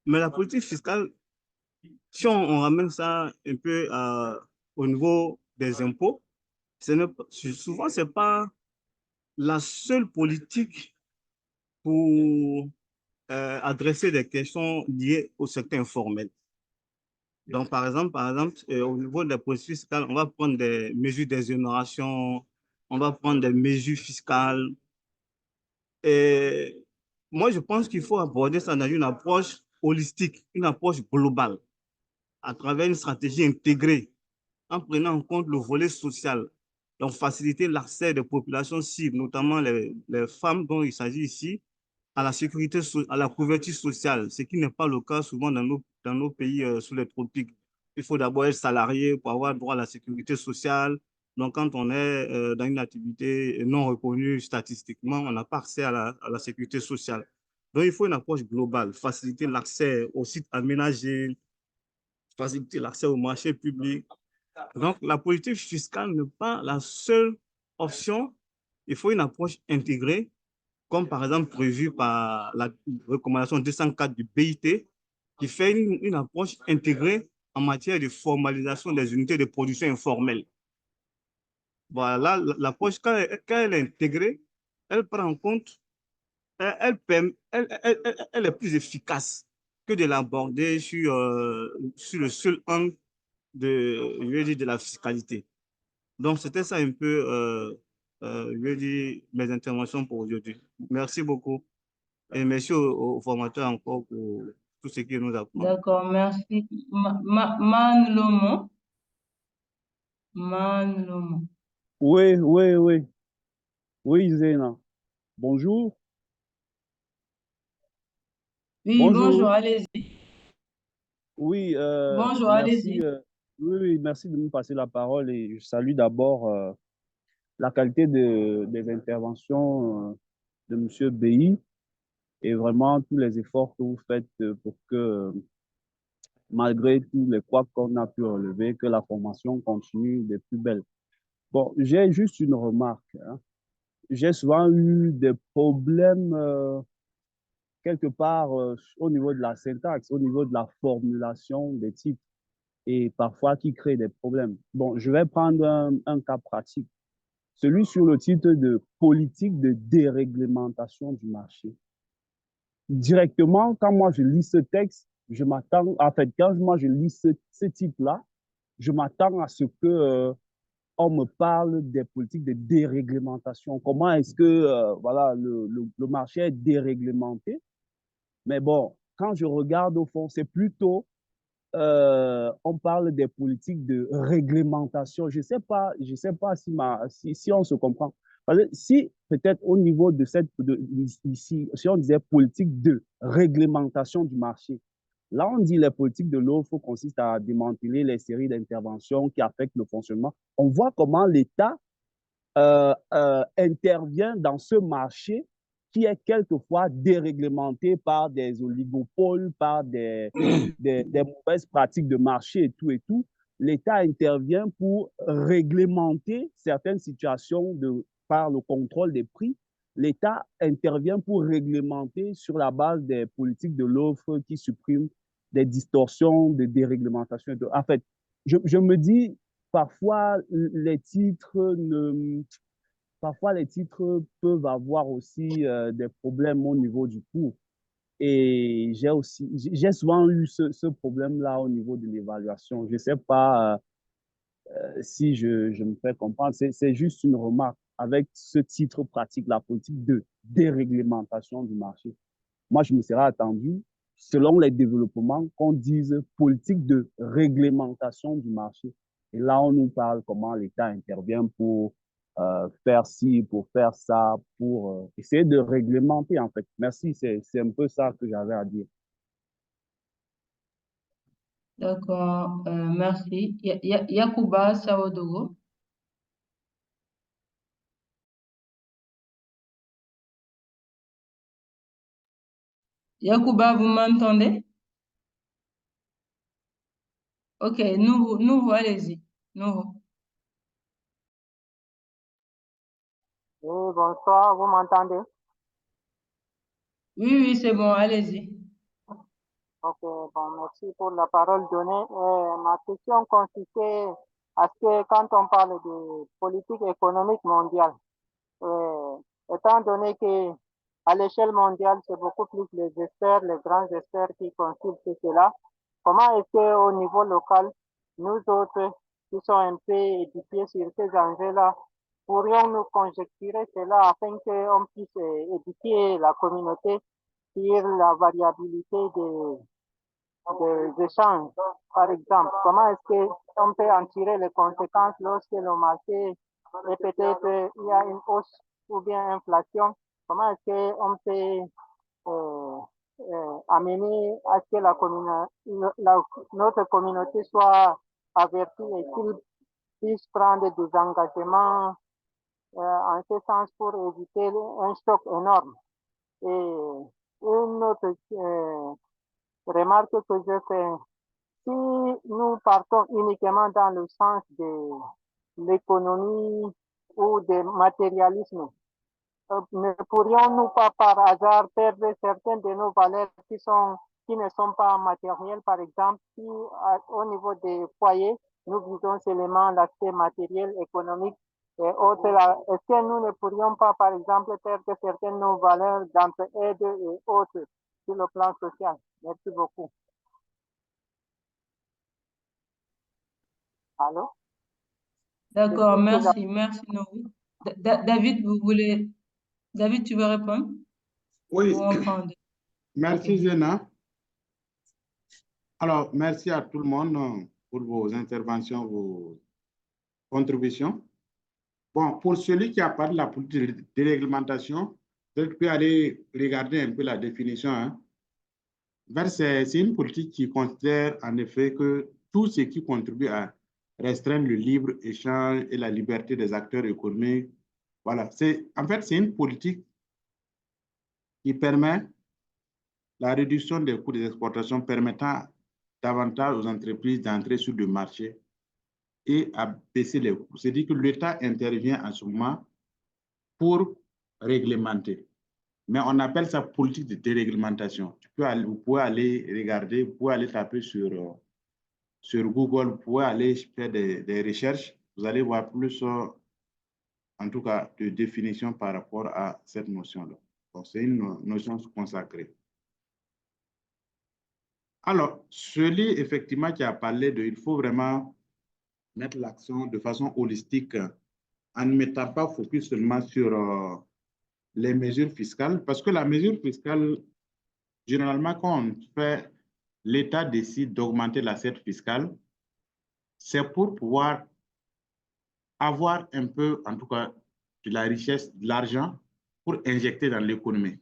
mais la politique fiscale, si on ramène ça un peu au niveau des impôts, souvent, ce n'est pas la seule politique pour adresser des questions liées au secteur informel. Donc, par exemple au niveau des politiques fiscales, on va prendre des mesures d'exonération, on va prendre des mesures fiscales. Et moi, je pense qu'il faut aborder ça dans une approche holistique, une approche globale, à travers une stratégie intégrée, en prenant en compte le volet social. Donc, faciliter l'accès des populations cibles, notamment les femmes dont il s'agit ici, à la sécurité, à la couverture sociale, ce qui n'est pas le cas souvent dans nos pays sous les tropiques. Il faut d'abord être salarié pour avoir droit à la sécurité sociale. Donc, quand on est dans une activité non reconnue statistiquement, on n'a pas accès à la sécurité sociale. Donc, il faut une approche globale, faciliter l'accès aux sites aménagés, faciliter l'accès au marché public. Donc, la politique fiscale n'est pas la seule option. Il faut une approche intégrée, comme par exemple prévu par la recommandation 204 du BIT, qui fait une approche intégrée en matière de formalisation des unités de production informelle. Voilà, l'approche, quand elle est intégrée, elle prend en compte, elle est plus efficace que de l'aborder sur le seul angle je veux dire, de la fiscalité. Donc, c'était ça un peu, je veux dire, mes interventions pour aujourd'hui. Merci beaucoup. Et merci aux formateurs encore pour tout ce qu'ils nous apprennent. D'accord, merci. Man Lomo. Man Lomo. Oui, oui, oui. Oui, Zéna. Bonjour. Oui, bonjour, Bonjour. allez-y. Oui, Bonjour, merci, allez-y. Oui, oui, merci de me passer la parole et je salue d'abord la qualité des interventions de M. Beyi et vraiment tous les efforts que vous faites pour que, malgré tous les couacs qu'on a pu relever, que la formation continue des plus belles. Bon, j'ai juste une remarque, hein. J'ai souvent eu des problèmes quelque part au niveau de la syntaxe, au niveau de la formulation des titres et parfois qui crée des problèmes. Bon, je vais prendre un cas pratique, celui sur le titre de politique de déréglementation du marché. Directement, quand moi je lis ce texte, je m'attends, en fait, quand moi je lis ce titre-là, je m'attends à ce que on me parle des politiques de déréglementation. Comment est-ce que voilà, le marché est déréglementé? Mais bon, quand je regarde au fond, c'est plutôt, on parle des politiques de réglementation. Je sais pas si on se comprend. Parce que si peut-être au niveau de ici, si on disait politique de réglementation du marché, là on dit les politiques de l'offre consistent à démanteler les séries d'interventions qui affectent le fonctionnement. On voit comment l'État intervient dans ce marché qui est quelquefois déréglementé par des oligopoles, par des mauvaises pratiques de marché et tout et tout. L'État intervient pour réglementer certaines situations par le contrôle des prix. L'État intervient pour réglementer sur la base des politiques de l'offre qui suppriment des distorsions, des déréglementations. En fait, je me dis, parfois les titres peuvent avoir aussi des problèmes au niveau du cours. Et j'ai souvent eu ce problème-là au niveau de l'évaluation. Je ne sais pas si je me fais comprendre. C'est juste une remarque avec ce titre pratique, la politique de déréglementation du marché. Moi, je me serais attendu, selon les développements, qu'on dise politique de réglementation du marché. Et là, on nous parle comment l'État intervient pour faire ci, pour faire ça, pour essayer de réglementer, en fait. Merci, c'est un peu ça que j'avais à dire. D'accord, merci. Yacouba Saodogo. Yacouba, vous m'entendez? Ok, nous, allez-y. Nous. Oui, bonsoir, vous m'entendez? Oui, c'est bon, allez-y. Ok, bon, merci pour la parole donnée. Ma question consistait à ce que quand on parle de politique économique mondiale, étant donné que à l'échelle mondiale, c'est beaucoup plus les experts, les grands experts qui consultent cela, comment est-ce qu'au niveau local, nous autres qui sommes un peu édifiés sur ces enjeux-là, pourrions-nous conjecturer cela afin qu'on puisse édifier la communauté sur la variabilité des échanges? Par exemple, comment est-ce qu'on peut en tirer les conséquences lorsque le marché est peut-être, il y a une hausse ou bien inflation? Comment est-ce qu'on peut amener à ce que notre communauté soit avertie et qu'il puisse prendre des engagements en ce sens pour éviter un choc énorme? Et une autre remarque que je fais, si nous partons uniquement dans le sens de l'économie ou du matérialisme, ne pourrions-nous pas par hasard perdre certaines de nos valeurs qui ne sont pas matérielles? Par exemple, si au niveau des foyers, nous visons seulement l'aspect matériel, économique et autres, est-ce que nous ne pourrions pas, par exemple, perdre certaines de nos valeurs d'entraide et autres sur le plan social? Merci beaucoup. Allô? D'accord, merci, Nourou. David, tu veux répondre? Oui, Ou on prend deux? merci Ok. Zéna. Alors, merci à tout le monde pour vos interventions, vos contributions. Bon, pour celui qui a parlé de la politique de déréglementation, vous pouvez aller regarder un peu la définition. Hein. C'est une politique qui considère en effet que tout ce qui contribue à restreindre le libre-échange et la liberté des acteurs économiques. Voilà, en fait, c'est une politique qui permet la réduction des coûts des exportations, permettant davantage aux entreprises d'entrer sur le marché et à baisser les coûts. C'est-à-dire que l'État intervient en ce moment pour réglementer. Mais on appelle ça politique de déréglementation. Vous pouvez aller regarder, vous pouvez aller taper sur Google, vous pouvez aller faire des recherches. Vous allez voir plus, en tout cas, de définition par rapport à cette notion-là. C'est une notion consacrée. Alors, celui effectivement qui a parlé de, il faut vraiment mettre l'accent de façon holistique en ne mettant pas focus seulement sur les mesures fiscales, parce que la mesure fiscale, généralement, quand on fait, l'État décide d'augmenter l'assiette fiscale, c'est pour pouvoir avoir un peu, en tout cas, de la richesse, de l'argent pour injecter dans l'économie.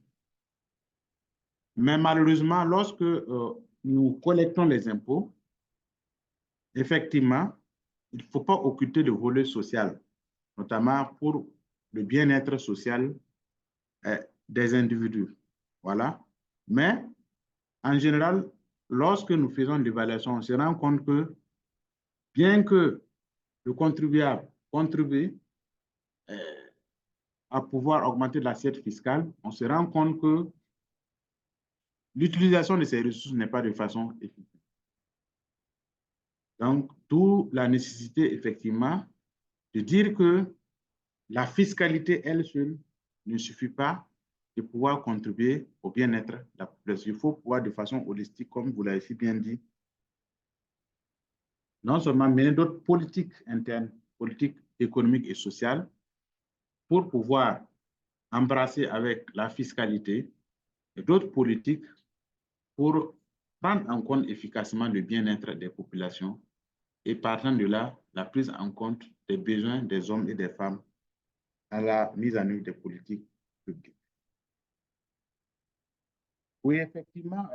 Mais malheureusement, lorsque nous collectons les impôts, effectivement, il ne faut pas occulter le volet social, notamment pour le bien-être social des individus. Voilà. Mais, en général, lorsque nous faisons l'évaluation, on se rend compte que, bien que le contribuable contribue à pouvoir augmenter l'assiette fiscale, on se rend compte que l'utilisation de ces ressources n'est pas de façon efficace. Donc, d'où la nécessité, effectivement, de dire que la fiscalité, elle seule, ne suffit pas de pouvoir contribuer au bien-être de la population. Il faut pouvoir, de façon holistique, comme vous l'avez si bien dit, non seulement mener d'autres politiques internes, politiques économiques et sociales, pour pouvoir embrasser avec la fiscalité et d'autres politiques pour prendre en compte efficacement le bien-être des populations et partant de là, la prise en compte des besoins des hommes et des femmes à la mise en œuvre des politiques publiques. Oui, effectivement,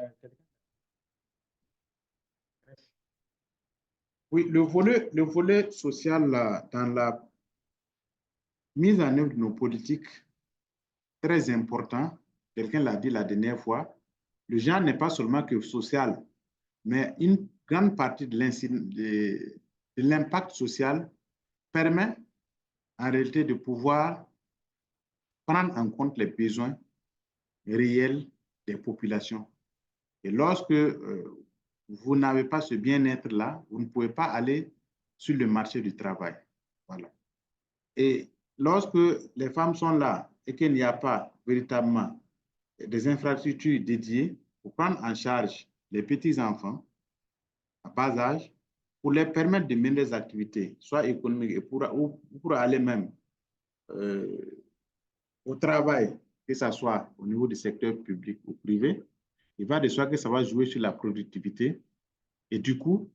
oui, le volet social dans la mise en œuvre de nos politiques, très important, quelqu'un l'a dit la dernière fois, le genre n'est pas seulement que social, mais une grande partie de l'impact social permet en réalité de pouvoir prendre en compte les besoins réels des populations. Et lorsque vous n'avez pas ce bien-être-là, vous ne pouvez pas aller sur le marché du travail. Voilà. Et lorsque les femmes sont là et qu'il n'y a pas véritablement des infrastructures dédiées pour prendre en charge les petits-enfants à bas âge, pour les permettre de mener des activités, soit économiques et pour aller même au travail, que ce soit au niveau du secteur public ou privé, il va de soi que ça va jouer sur la productivité et du coup,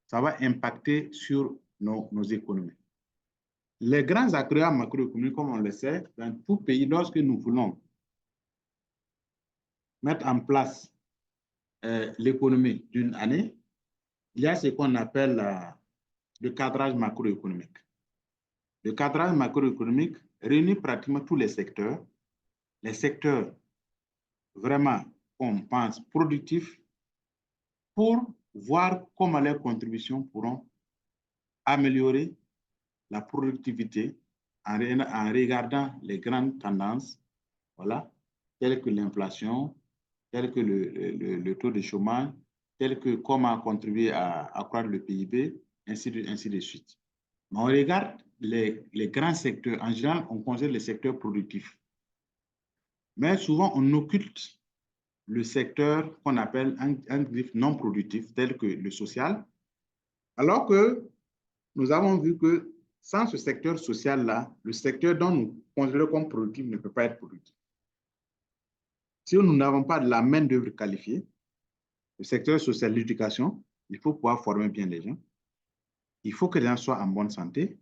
ça va impacter sur nos économies. Les grands acteurs macroéconomiques, comme on le sait, dans tout pays, lorsque nous voulons mettre en place l'économie d'une année, il y a ce qu'on appelle le cadrage macroéconomique. Le cadrage macroéconomique réunit pratiquement tous les secteurs vraiment qu'on pense productifs, pour voir comment leurs contributions pourront améliorer la productivité en regardant les grandes tendances, voilà, telles que l'inflation, telles que le taux de chômage, telles que comment contribuer à accroître le PIB, ainsi de suite. Mais on regarde les grands secteurs. En général, on considère les secteurs productifs. Mais souvent, on occulte le secteur qu'on appelle un griffe non productif, tel que le social, alors que nous avons vu que sans ce secteur social-là, le secteur dont nous considérons comme productif ne peut pas être productif. Si nous n'avons pas de la main-d'œuvre qualifiée, le secteur social, l'éducation, il faut pouvoir former bien les gens. Il faut que les gens soient en bonne santé.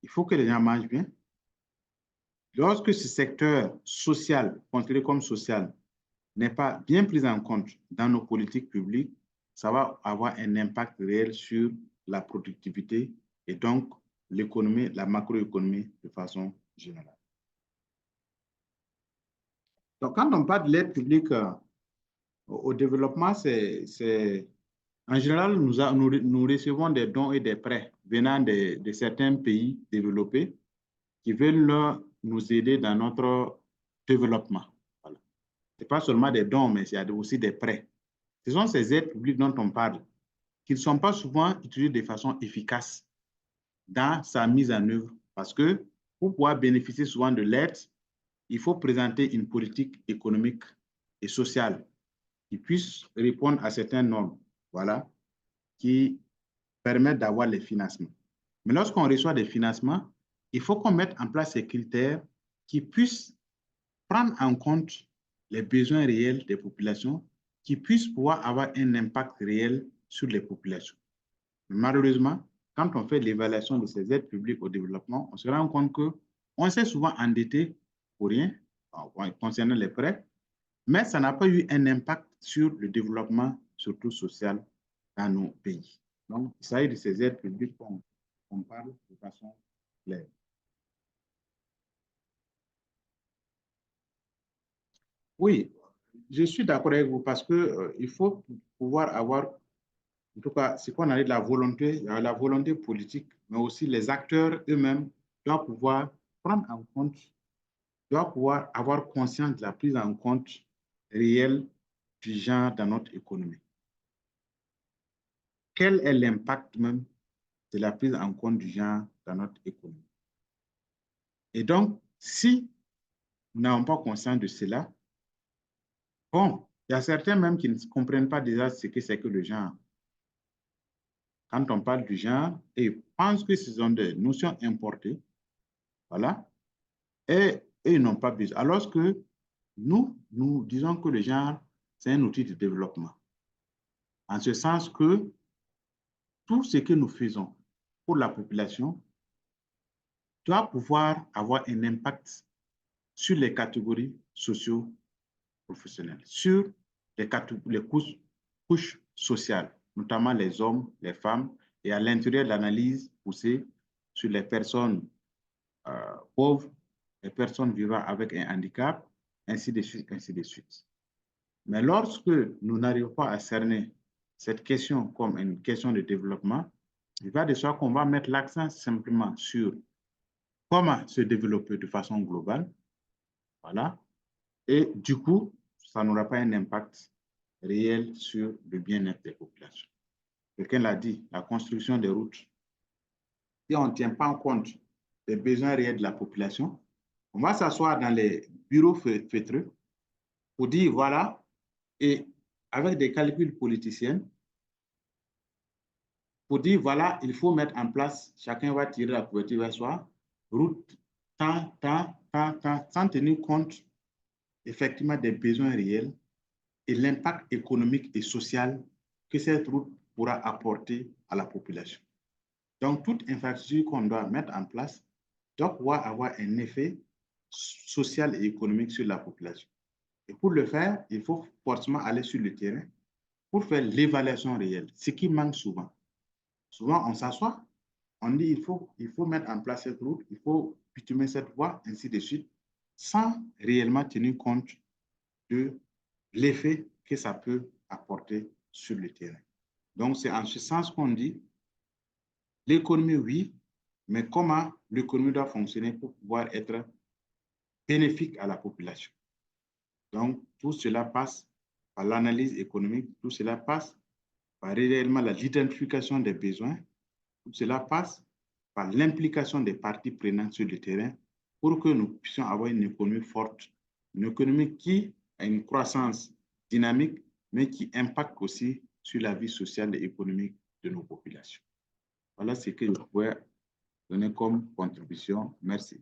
Il faut que les gens mangent bien. Lorsque ce secteur social, considéré comme social, n'est pas bien pris en compte dans nos politiques publiques, ça va avoir un impact réel sur la productivité et donc l'économie, la macroéconomie de façon générale. Donc, quand on parle de l'aide publique au développement, en général, nous recevons des dons et des prêts venant de certains pays développés qui veulent nous aider dans notre développement. Voilà. Ce n'est pas seulement des dons, mais il y a aussi des prêts. Ce sont ces aides publiques dont on parle, qui ne sont pas souvent utilisées de façon efficace dans sa mise en œuvre, parce que pour pouvoir bénéficier souvent de l'aide, il faut présenter une politique économique et sociale qui puisse répondre à certaines normes, voilà, qui permettent d'avoir les financements. Mais lorsqu'on reçoit des financements, il faut qu'on mette en place ces critères qui puissent prendre en compte les besoins réels des populations, qui puissent pouvoir avoir un impact réel sur les populations. Mais malheureusement, quand on fait l'évaluation de ces aides publiques au développement, on se rend compte qu'on s'est souvent endetté pour rien, concernant les prêts, mais ça n'a pas eu un impact sur le développement, surtout social, dans nos pays. Donc, il s'agit de ces aides publiques qu'on parle de façon claire. Oui, je suis d'accord avec vous parce qu'il faut pouvoir avoir, en tout cas, ce qu'on a de la volonté politique, mais aussi les acteurs eux-mêmes doivent pouvoir prendre en compte, doivent pouvoir avoir conscience de la prise en compte réelle du genre dans notre économie. Quel est l'impact même de la prise en compte du genre dans notre économie? Et donc, si nous n'avons pas conscience de cela, bon, il y a certains même qui ne comprennent pas déjà ce que c'est que le genre. Quand on parle du genre, ils pensent que ce sont des notions importées, voilà, et ils n'ont pas besoin. Alors que nous disons que le genre, c'est un outil de développement. En ce sens que tout ce que nous faisons pour la population doit pouvoir avoir un impact sur les catégories socio-professionnelles, sur les couches sociales, notamment les hommes, les femmes, et à l'intérieur de l'analyse poussée sur les personnes pauvres, les personnes vivant avec un handicap, ainsi de suite, ainsi de suite. Mais lorsque nous n'arrivons pas à cerner cette question comme une question de développement, il va de soi qu'on va mettre l'accent simplement sur comment se développer de façon globale, voilà, et du coup, ça n'aura pas un impact réel sur le bien-être des populations. Quelqu'un l'a dit, la construction des routes. Si on ne tient pas en compte des besoins réels de la population, on va s'asseoir dans les bureaux feutreux pour dire, voilà, et avec des calculs politiciens, pour dire, voilà, il faut mettre en place, chacun va tirer la couverture vers soi, route, tant, sans tenir compte effectivement des besoins réels et l'impact économique et social que cette route pourra apporter à la population. Donc, toute infrastructure qu'on doit mettre en place doit pouvoir avoir un effet social et économique sur la population. Et pour le faire, il faut forcément aller sur le terrain pour faire l'évaluation réelle, ce qui manque souvent. Souvent, on s'assoit, on dit il faut mettre en place cette route, il faut bitumer cette voie, ainsi de suite, sans réellement tenir compte de l'effet que ça peut apporter sur le terrain. Donc, c'est en ce sens qu'on dit l'économie, oui, mais comment l'économie doit fonctionner pour pouvoir être bénéfique à la population. Donc, tout cela passe par l'analyse économique, tout cela passe par réellement l'identification des besoins, tout cela passe par l'implication des parties prenantes sur le terrain pour que nous puissions avoir une économie forte, une économie qui a une croissance dynamique, mais qui impacte aussi sur la vie sociale et économique de nos populations. Voilà ce que je pourrais donner comme contribution. Merci.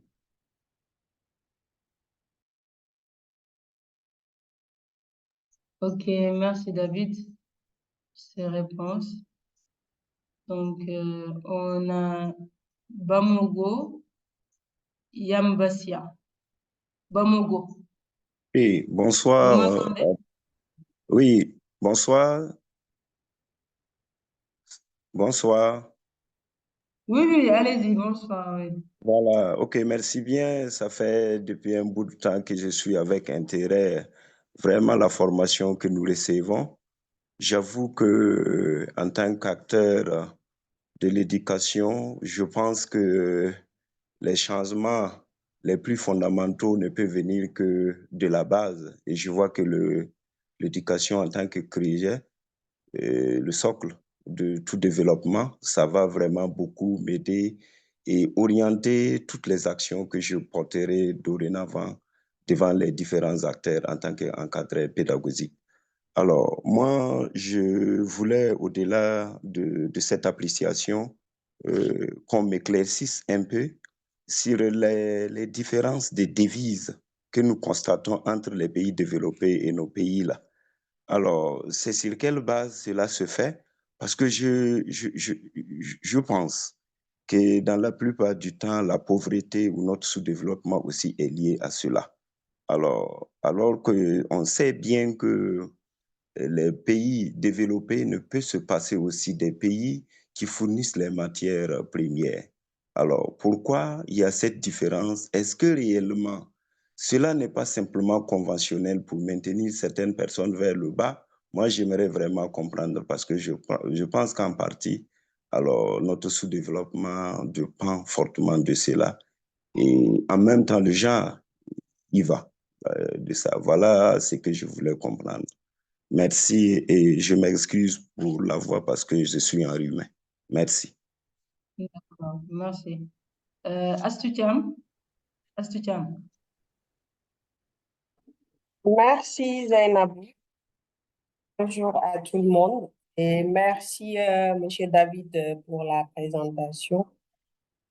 Ok, merci David pour ces réponses. Donc, on a Bamogo Yambasia. Bamogo, Oui, vous bonsoir. m'entendez? Oui, bonsoir. Bonsoir. Oui, oui, allez-y, bonsoir. Oui. Voilà, ok, merci bien. Ça fait depuis un bout de temps que je suis avec intérêt vraiment la formation que nous recevons. J'avoue que en tant qu'acteur de l'éducation, je pense que les changements les plus fondamentaux ne peuvent venir que de la base. Et je vois que l'éducation en tant que creuset, le socle de tout développement, ça va vraiment beaucoup m'aider et orienter toutes les actions que je porterai dorénavant devant les différents acteurs en tant qu'encadreur pédagogique. Alors, moi, je voulais, au-delà de cette appréciation, qu'on m'éclaircisse un peu sur les différences des devises que nous constatons entre les pays développés et nos pays-là. Alors, c'est sur quelle base cela se fait? Parce que je pense que dans la plupart du temps, la pauvreté ou notre sous-développement aussi est lié à cela. Alors qu'on sait bien que les pays développés ne peuvent se passer aussi des pays qui fournissent les matières premières. Alors, pourquoi il y a cette différence? Est-ce que réellement, cela n'est pas simplement conventionnel pour maintenir certaines personnes vers le bas? Moi, j'aimerais vraiment comprendre parce que je pense qu'en partie, alors, notre sous-développement dépend fortement de cela. Et en même temps, le genre, il va de ça. Voilà ce que je voulais comprendre. Merci et je m'excuse pour la voix parce que je suis enrhumé. Merci. D'accord, merci. Astutiam, Astutiam. Merci Zainab. Bonjour à tout le monde et merci Monsieur David pour la présentation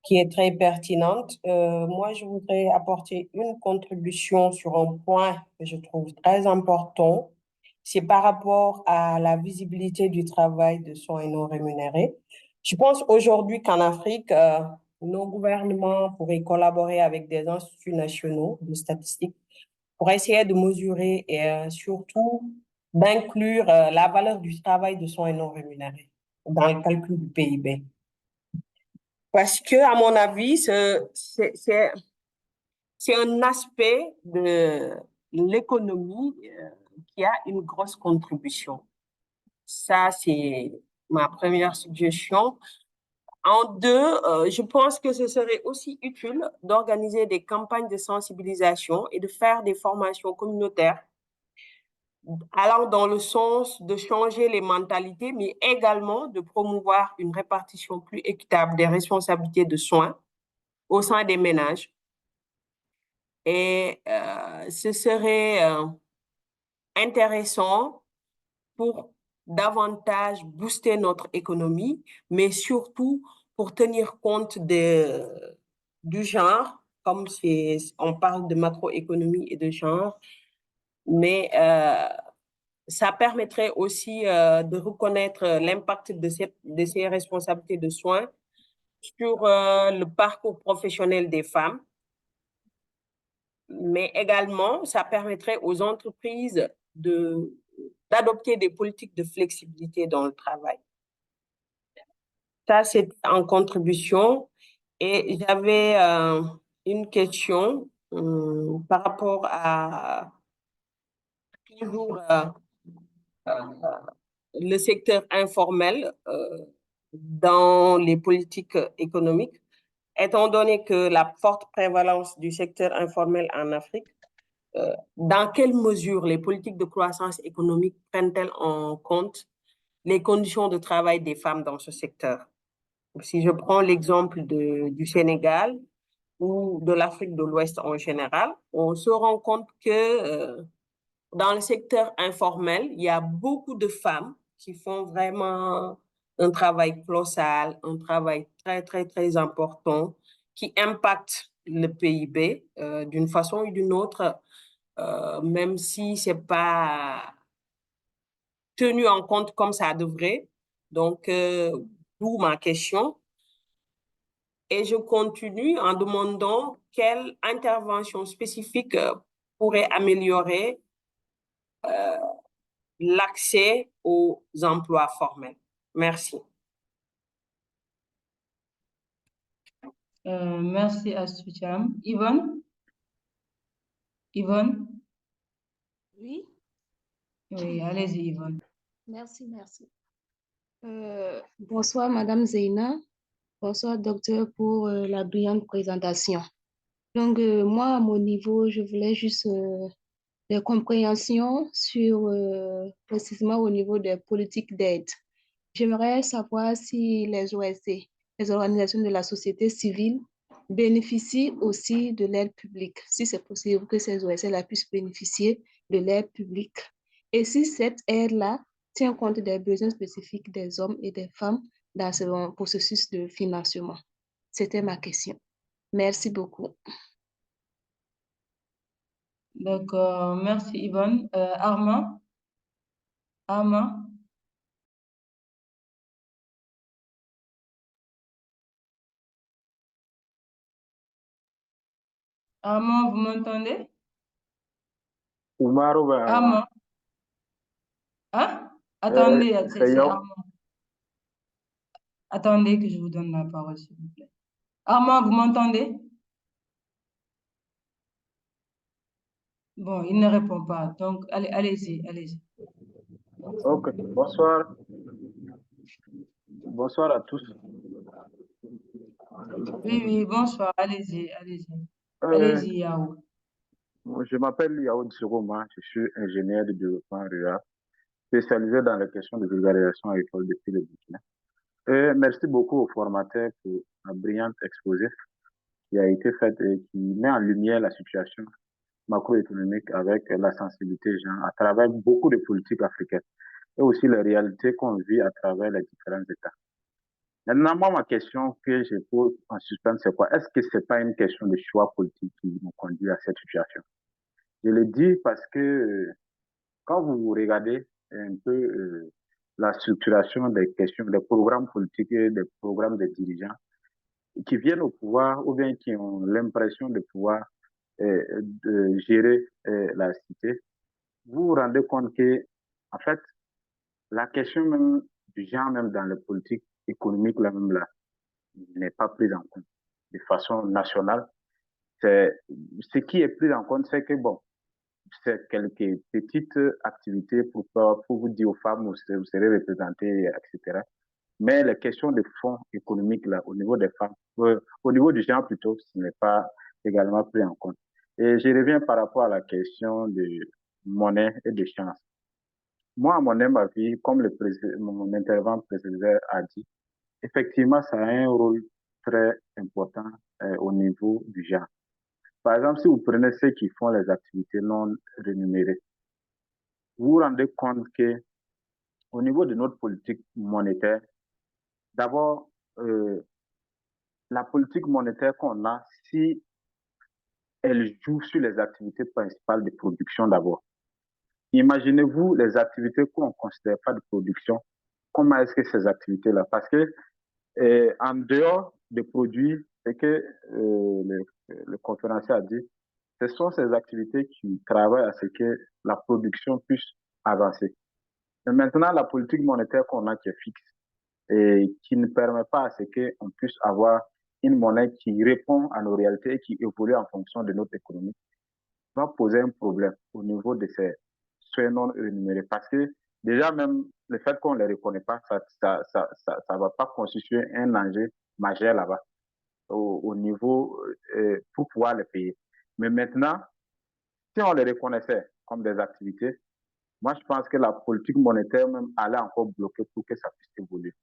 qui est très pertinente. Moi, je voudrais apporter une contribution sur un point que je trouve très important. C'est par rapport à la visibilité du travail de soins non rémunérés. Je pense aujourd'hui qu'en Afrique, nos gouvernements pourraient collaborer avec des instituts nationaux de statistiques pour essayer de mesurer et surtout d'inclure la valeur du travail de soins non rémunérés dans le calcul du PIB. Parce que, à mon avis, c'est un aspect de l'économie qui a une grosse contribution. Ça, c'est ma première suggestion. En deux, je pense que ce serait aussi utile d'organiser des campagnes de sensibilisation et de faire des formations communautaires allant dans le sens de changer les mentalités, mais également de promouvoir une répartition plus équitable des responsabilités de soins au sein des ménages. Et ce serait intéressant pour davantage booster notre économie, mais surtout pour tenir compte du genre, comme on parle de macroéconomie et de genre, mais ça permettrait aussi de reconnaître l'impact de ces responsabilités de soins sur le parcours professionnel des femmes, mais également, ça permettrait aux entreprises d'adopter des politiques de flexibilité dans le travail. Ça, c'est en contribution. Et j'avais une question par rapport à toujours le secteur informel dans les politiques économiques, étant donné que la forte prévalence du secteur informel en Afrique, dans quelle mesure les politiques de croissance économique prennent-elles en compte les conditions de travail des femmes dans ce secteur? Si je prends l'exemple du Sénégal ou de l'Afrique de l'Ouest en général, on se rend compte que dans le secteur informel, il y a beaucoup de femmes qui font vraiment un travail colossal, un travail très, très, très important qui impacte le PIB d'une façon ou d'une autre, même si ce n'est pas tenu en compte comme ça devrait. Donc, d'où ma question. Et je continue en demandant quelle intervention spécifique pourrait améliorer l'accès aux emplois formels. Merci. Merci Astou Thiam. Yvonne? Yvonne? Oui, Oui, allez-y, Yvonne. merci, merci. Bonsoir, Madame Zeina. Bonsoir, docteur, pour la brillante présentation. Donc, moi, à mon niveau, je voulais juste des compréhensions sur, précisément au niveau des politiques d'aide. J'aimerais savoir si les OSC, les organisations de la société civile, bénéficient aussi de l'aide publique, si c'est possible que ces OSC-là puissent bénéficier de l'aide publique. Et si cette aide-là tient compte des besoins spécifiques des hommes et des femmes dans ce processus de financement. C'était ma question. Merci beaucoup. D'accord, merci Yvonne. Armand? Armand? Armand, vous m'entendez? Oumarou ben Armand. Armand? Hein? Attendez, c'est C'est Yo. Armand. Attendez que je vous donne la parole, s'il vous plaît. Armand, vous m'entendez? Bon, il ne répond pas. Donc, allez-y, allez-y. Ok, bonsoir. Bonsoir à tous. Oui, oui, bonsoir. Allez-y, allez-y. Euh, Allez-y, Yao. je m'appelle Yao Tsiroma, je suis ingénieur de développement rural, spécialisé dans les questions de vulgarisation agricole depuis le Burkina. Merci beaucoup au formateur pour un brillant exposé qui a été fait et qui met en lumière la situation macroéconomique avec la sensibilité genre à travers beaucoup de politiques africaines et aussi les réalités qu'on vit à travers les différents États. Maintenant, moi, ma question que je pose en suspens, c'est quoi? Est-ce que c'est pas une question de choix politique qui nous conduit à cette situation? Je le dis parce que quand vous regardez un peu la structuration des questions, des programmes politiques et des programmes des dirigeants qui viennent au pouvoir ou bien qui ont l'impression de pouvoir de gérer la cité, vous vous rendez compte que, en fait, la question même du genre, même dans les politiques économiques, là même là, n'est pas prise en compte de façon nationale. Ce qui est pris en compte, c'est que, bon, c'est quelques petites activités pour vous dire aux femmes où vous serez représentés, etc. Mais les questions de fonds économiques, là, au niveau des femmes, au niveau du genre plutôt, ce n'est pas également pris en compte. Et je reviens par rapport à la question de monnaie et de chance. Moi, à mon avis, comme mon intervenant précédent a dit, effectivement, ça a un rôle très important au niveau du genre. Par exemple, si vous prenez ceux qui font les activités non rémunérées, vous vous rendez compte que au niveau de notre politique monétaire, d'abord, la politique monétaire qu'on a, si elle joue sur les activités principales de production d'abord. Imaginez-vous les activités qu'on ne considère pas de production, comment est-ce que ces activités-là, parce que en dehors des produits, c'est que le conférencier a dit, ce sont ces activités qui travaillent à ce que la production puisse avancer. Mais maintenant, la politique monétaire qu'on a qui est fixe et qui ne permet pas à ce qu'on puisse avoir une monnaie qui répond à nos réalités et qui évolue en fonction de notre économie, va poser un problème au niveau de ces soins non rémunérés. Parce que déjà, même le fait qu'on ne les reconnaît pas, ça va pas constituer un enjeu majeur là-bas au niveau pour pouvoir les payer. Mais maintenant, si on les reconnaissait comme des activités, moi, je pense que la politique monétaire même allait encore bloquer pour que ça puisse évoluer.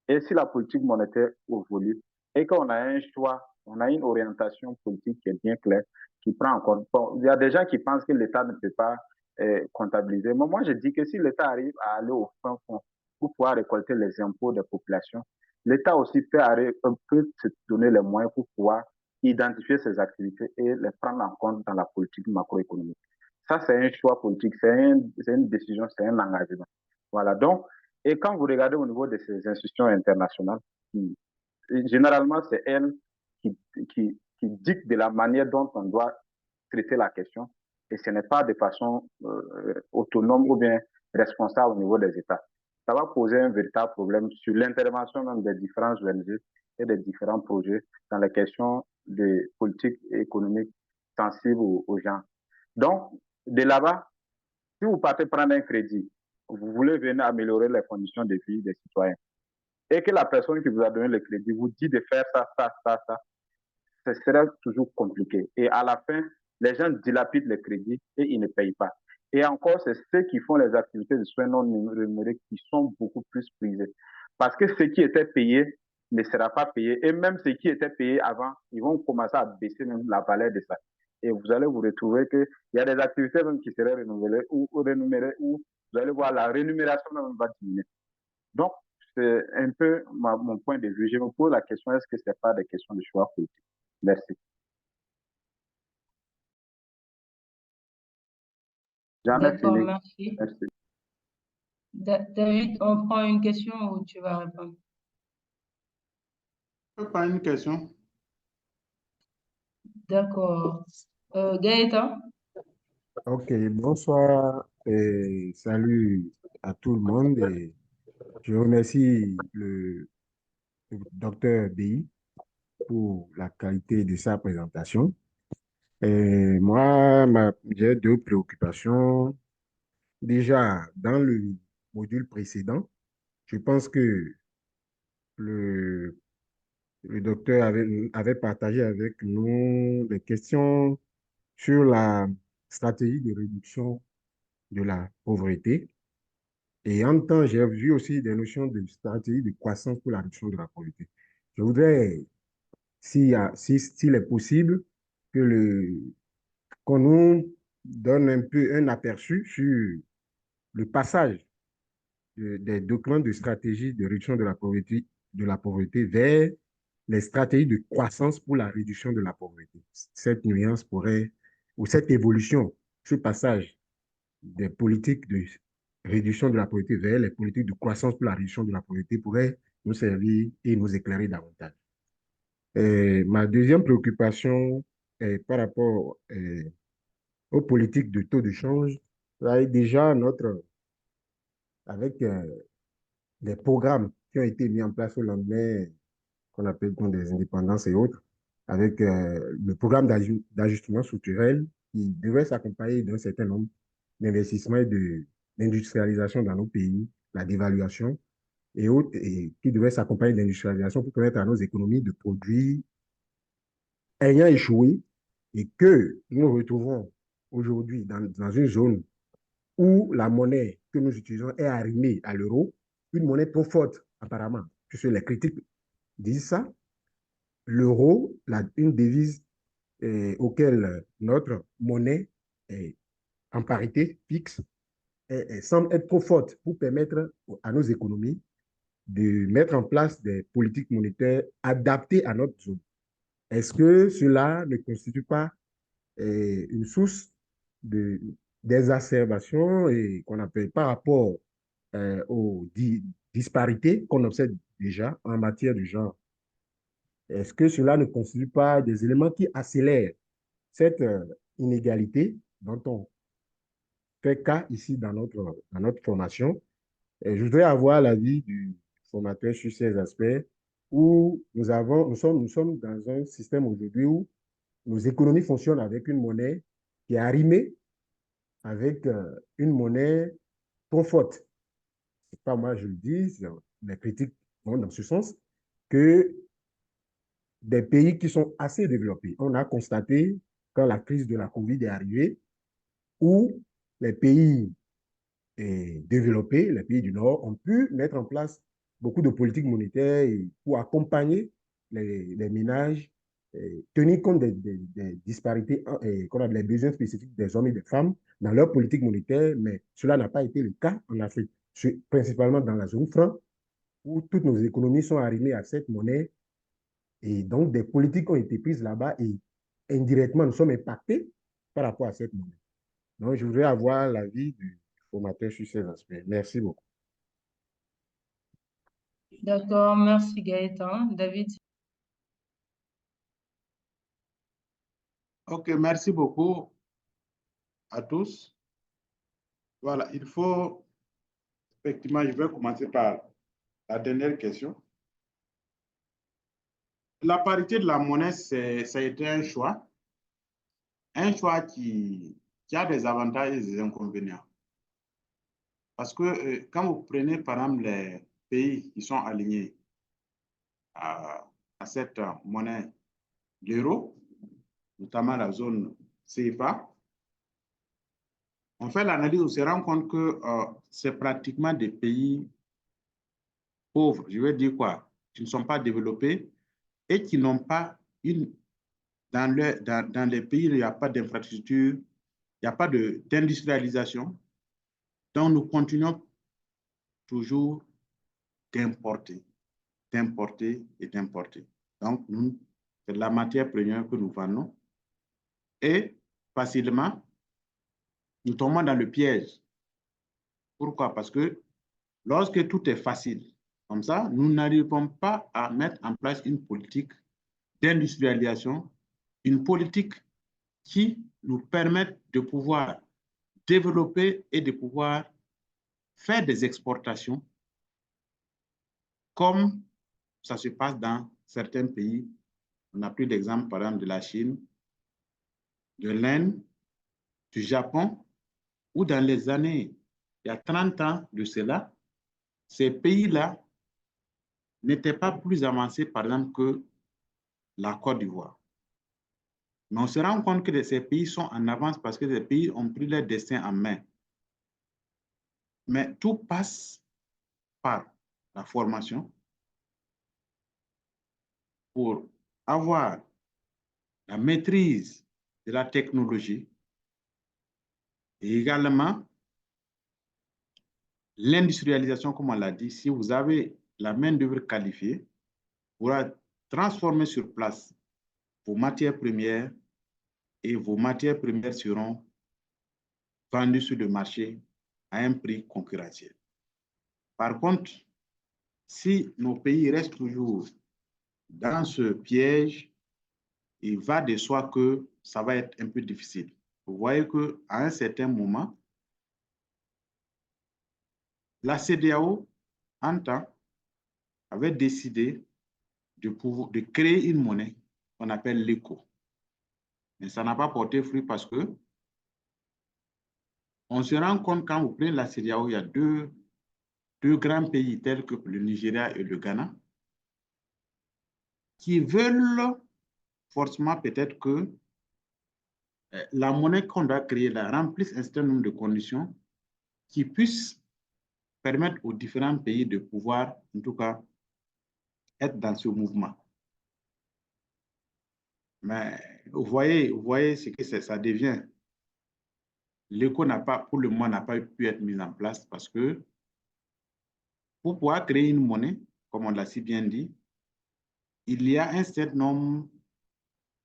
Et si la politique monétaire évolue et qu'on a un choix, on a une orientation politique qui est bien claire, qui prend en compte. Bon, il y a des gens qui pensent que l'État ne peut pas comptabiliser. Mais moi, je dis que si l'État arrive à aller au fin fond pour pouvoir récolter les impôts des populations, l'État aussi peut se donner les moyens pour pouvoir identifier ces activités et les prendre en compte dans la politique macroéconomique. Ça, c'est un choix politique, c'est une décision, c'est un engagement. Voilà, donc, et quand vous regardez au niveau de ces institutions internationales, généralement, c'est elles qui dictent de la manière dont on doit traiter la question, et ce n'est pas de façon autonome ou bien responsable au niveau des États. ça va poser un véritable problème sur l'intervention même des différents ONG et des différents projets dans les questions des politiques et économiques sensibles aux gens. Donc, de là-bas, si vous partez prendre un crédit, vous voulez venir améliorer les conditions de vie des citoyens, et que la personne qui vous a donné le crédit vous dit de faire ça, ce serait toujours compliqué. Et à la fin, les gens dilapident les crédits et ils ne payent pas. Et encore, c'est ceux qui font les activités de soins non rémunérés qui sont beaucoup plus prisés. Parce que ce qui était payé ne sera pas payé. Et même ce qui était payé avant, ils vont commencer à baisser même la valeur de ça. Et vous allez vous retrouver qu'il y a des activités même qui seraient renouvelées ou rémunérées, où vous allez voir la rémunération même va diminuer. Donc, c'est un peu mon point de vue. Je me pose la question, est-ce que ce n'est pas des questions de choix politique? Merci. Jamais D'accord, fini. merci. Merci. David, on prend une question ou tu vas répondre? Pas une question. D'accord. Gaëtan? Ok, bonsoir et salut à tout le monde. Et je remercie le docteur Bi pour la qualité de sa présentation. Et moi, j'ai deux préoccupations. Déjà, dans le module précédent, je pense que le, le docteur avait partagé avec nous des questions sur la stratégie de réduction de la pauvreté. Et en même temps, j'ai vu aussi des notions de stratégie de croissance pour la réduction de la pauvreté. Je voudrais, s'il est possible, qu'on nous donne un peu un aperçu sur le passage des documents de stratégie de réduction de la pauvreté vers les stratégies de croissance pour la réduction de la pauvreté. Cette nuance pourrait, ou cette évolution, ce passage des politiques de réduction de la pauvreté vers les politiques de croissance pour la réduction de la pauvreté pourrait nous servir et nous éclairer davantage. Ma deuxième préoccupation est par rapport aux politiques de taux de change. Là, déjà, avec les programmes qui ont été mis en place au lendemain, qu'on appelle des indépendances et autres, avec le programme d'ajustement structurel qui devrait s'accompagner d'un certain nombre d'investissements et d'industrialisation dans nos pays, la dévaluation et autres, et qui devrait s'accompagner d'industrialisation pour permettre à nos économies de produire ayant échoué et que nous nous retrouvons aujourd'hui dans une zone où la monnaie que nous utilisons est arrimée à l'euro, une monnaie trop forte apparemment, puisque les critiques disent ça. L'euro, une devise auquel notre monnaie est en parité fixe, semble être trop forte pour permettre à nos économies de mettre en place des politiques monétaires adaptées à notre zone. Est-ce que cela ne constitue pas une source d'exacerbation et qu'on appelle par rapport aux disparités qu'on observe déjà en matière de genre? Est-ce que cela ne constitue pas des éléments qui accélèrent cette inégalité dont on fait cas ici dans notre formation? Et je voudrais avoir l'avis du formateur sur ces aspects où nous sommes dans un système aujourd'hui où nos économies fonctionnent avec une monnaie qui est arrimée avec une monnaie trop forte. C'est pas moi, je le dis, les critiques vont dans ce sens, que des pays qui sont assez développés. On a constaté, quand la crise de la COVID est arrivée, où les pays développés, les pays du Nord, ont pu mettre en place beaucoup de politiques monétaires pour accompagner les ménages, tenir compte des disparités, qu'on a des besoins spécifiques des hommes et des femmes dans leur politique monétaire, mais cela n'a pas été le cas en Afrique, principalement dans la zone franc, où toutes nos économies sont arrimées à cette monnaie. Et donc, des politiques ont été prises là-bas et indirectement, nous sommes impactés par rapport à cette monnaie. Donc, je voudrais avoir l'avis du formateur sur ces aspects. Merci beaucoup. D'accord, merci Gaëtan. David? Ok, merci beaucoup à tous. Voilà, il faut effectivement, je vais commencer par la dernière question. La parité de la monnaie, ça a été un choix qui a des avantages et des inconvénients. Parce que quand vous prenez, par exemple, les pays qui sont alignés à cette monnaie, l'euro, notamment la zone CFA, on fait l'analyse, on se rend compte que c'est pratiquement des pays pauvres, je veux dire quoi, qui ne sont pas développés et qui n'ont pas dans les pays où il n'y a pas d'infrastructure, il n'y a pas d'industrialisation. Donc, nous continuons toujours d'importer et d'importer. Donc, c'est la matière première que nous vendons. Et facilement, nous tombons dans le piège. Pourquoi? Parce que lorsque tout est facile, comme ça, nous n'arrivons pas à mettre en place une politique d'industrialisation, une politique qui nous permette de pouvoir développer et de pouvoir faire des exportations comme ça se passe dans certains pays. On a pris l'exemple, par exemple, de la Chine, de l'Inde, du Japon, où dans les années, il y a 30 ans de cela, ces pays-là n'étaient pas plus avancés, par exemple, que la Côte d'Ivoire. Mais on se rend compte que ces pays sont en avance parce que ces pays ont pris leur destin en main. Mais tout passe par la formation pour avoir la maîtrise de la technologie et également l'industrialisation, comme on l'a dit. Si vous avez la main-d'œuvre qualifiée, vous pourrez transformer sur place vos matières premières et vos matières premières seront vendues sur le marché à un prix concurrentiel. Par contre, si nos pays restent toujours dans ce piège, il va de soi que ça va être un peu difficile. Vous voyez qu'à un certain moment, la CEDEAO, en temps, avait décidé de créer une monnaie qu'on appelle l'ECO. Mais ça n'a pas porté fruit parce que on se rend compte quand vous prenez la CEDEAO, il y a deux grands pays tels que le Nigeria et le Ghana qui veulent forcément peut-être que la monnaie qu'on doit créer là remplisse un certain nombre de conditions qui puissent permettre aux différents pays de pouvoir, en tout cas, être dans ce mouvement. Mais vous voyez ce que ça devient. L'ECO n'a pas, pour le moment, n'a pas pu être mis en place parce que pour pouvoir créer une monnaie, comme on l'a si bien dit, il y a un certain nombre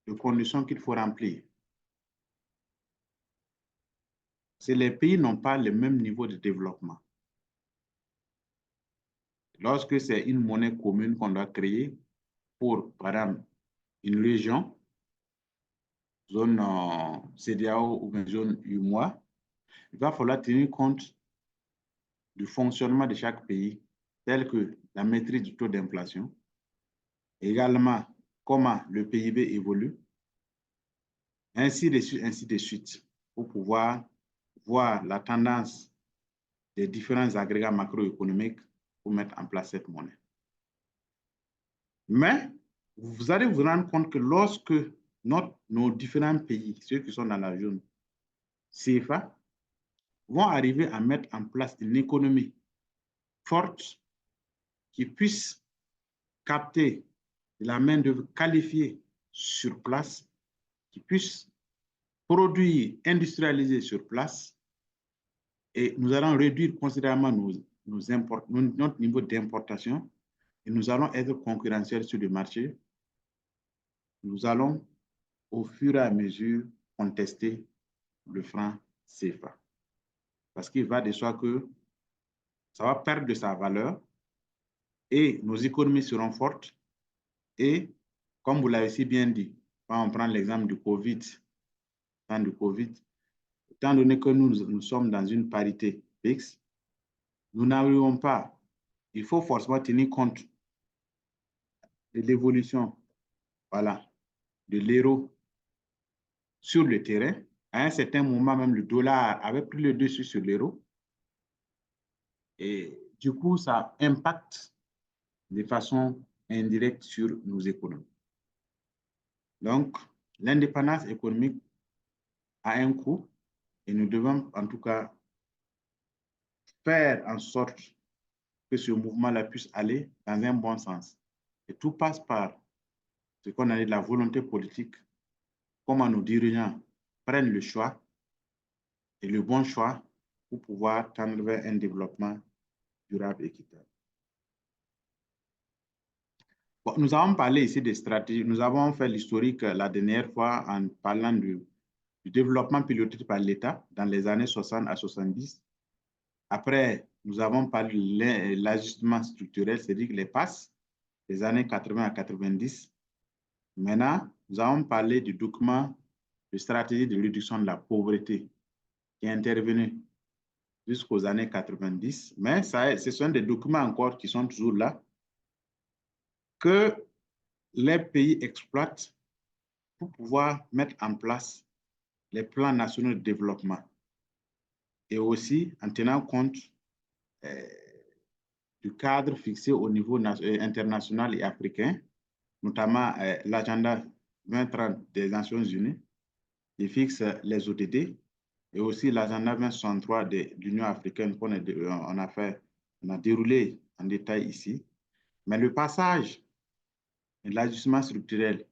de conditions qu'il faut remplir. Les pays n'ont pas le même niveau de développement. Lorsque c'est une monnaie commune qu'on doit créer pour, par exemple, une région, zone CEDEAO ou une zone UEMOA, il va falloir tenir compte du fonctionnement de chaque pays, tel que la maîtrise du taux d'inflation, également comment le PIB évolue, ainsi de suite, pour pouvoir voir la tendance des différents agrégats macroéconomiques pour mettre en place cette monnaie. Mais vous allez vous rendre compte que lorsque nos différents pays, ceux qui sont dans la zone CFA, vont arriver à mettre en place une économie forte qui puisse capter de la main-d'œuvre qualifiée sur place, qui puisse produire, industrialiser sur place, et nous allons réduire considérablement notre niveau d'importation et nous allons être concurrentiels sur le marché. Nous allons, au fur et à mesure, contester le franc CFA. Parce qu'il va de soi que ça va perdre de sa valeur et nos économies seront fortes. Et comme vous l'avez si bien dit, quand on prend l'exemple du Covid, étant donné que nous sommes dans une parité fixe, nous n'arrivons pas. Il faut forcément tenir compte de l'évolution, voilà, de l'euro sur le terrain. À un certain moment, même le dollar avait pris le dessus sur l'euro. Et du coup, ça impacte de façon indirecte sur nos économies. Donc, l'indépendance économique a un coût et nous devons en tout cas faire en sorte que ce mouvement-là puisse aller dans un bon sens. Et tout passe par ce qu'on a dit de la volonté politique, comment nos dirigeants prennent le choix et le bon choix pour pouvoir tendre vers un développement durable et équitable. Bon, nous avons parlé ici des stratégies. Nous avons fait l'historique la dernière fois en parlant du développement piloté par l'État dans les années 60 à 70. Après, nous avons parlé de l'ajustement structurel, c'est-à-dire les PASS, des années 80 à 90. Maintenant, nous avons parlé du document de stratégie de réduction de la pauvreté qui est intervenu jusqu'aux années 90. Mais ce sont des documents encore qui sont toujours là, que les pays exploitent pour pouvoir mettre en place les plans nationaux de développement et aussi en tenant compte du cadre fixé au niveau international et africain, notamment l'agenda 2030 des Nations Unies, qui fixe les ODD, et aussi l'agenda 2063 de l'Union africaine qu'on a déroulé en détail ici. Mais le passage de l'ajustement structurel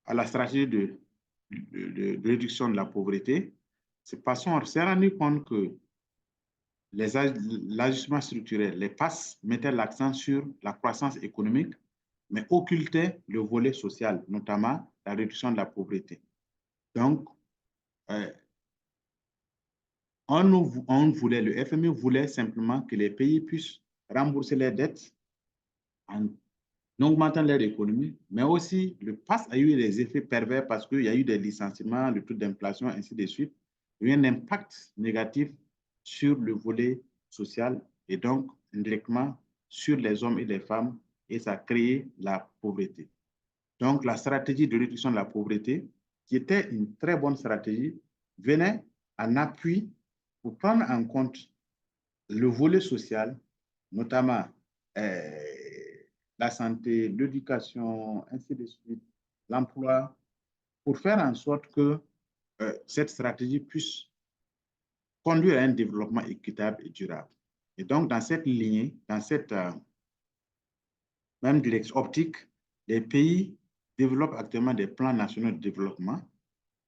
à la stratégie de réduction de la pauvreté, c'est parce qu'on s'est rendu compte que l'ajustement structurel, les PASS, mettaient l'accent sur la croissance économique, mais occultaient le volet social, notamment la réduction de la pauvreté. Donc, le FMI voulait simplement que les pays puissent rembourser leurs dettes en augmentant leur économie, mais aussi le PASS a eu des effets pervers parce qu'il y a eu des licenciements, le taux d'inflation, ainsi de suite. Il y a eu un impact négatif sur le volet social et donc indirectement sur les hommes et les femmes, et ça a créé la pauvreté. Donc, la stratégie de réduction de la pauvreté, qui était une très bonne stratégie, venait en appui pour prendre en compte le volet social, notamment la santé, l'éducation, ainsi de suite, l'emploi, pour faire en sorte que cette stratégie puisse conduire à un développement équitable et durable. Et donc, dans cette lignée, dans cette même direction optique, les pays développent actuellement des plans nationaux de développement.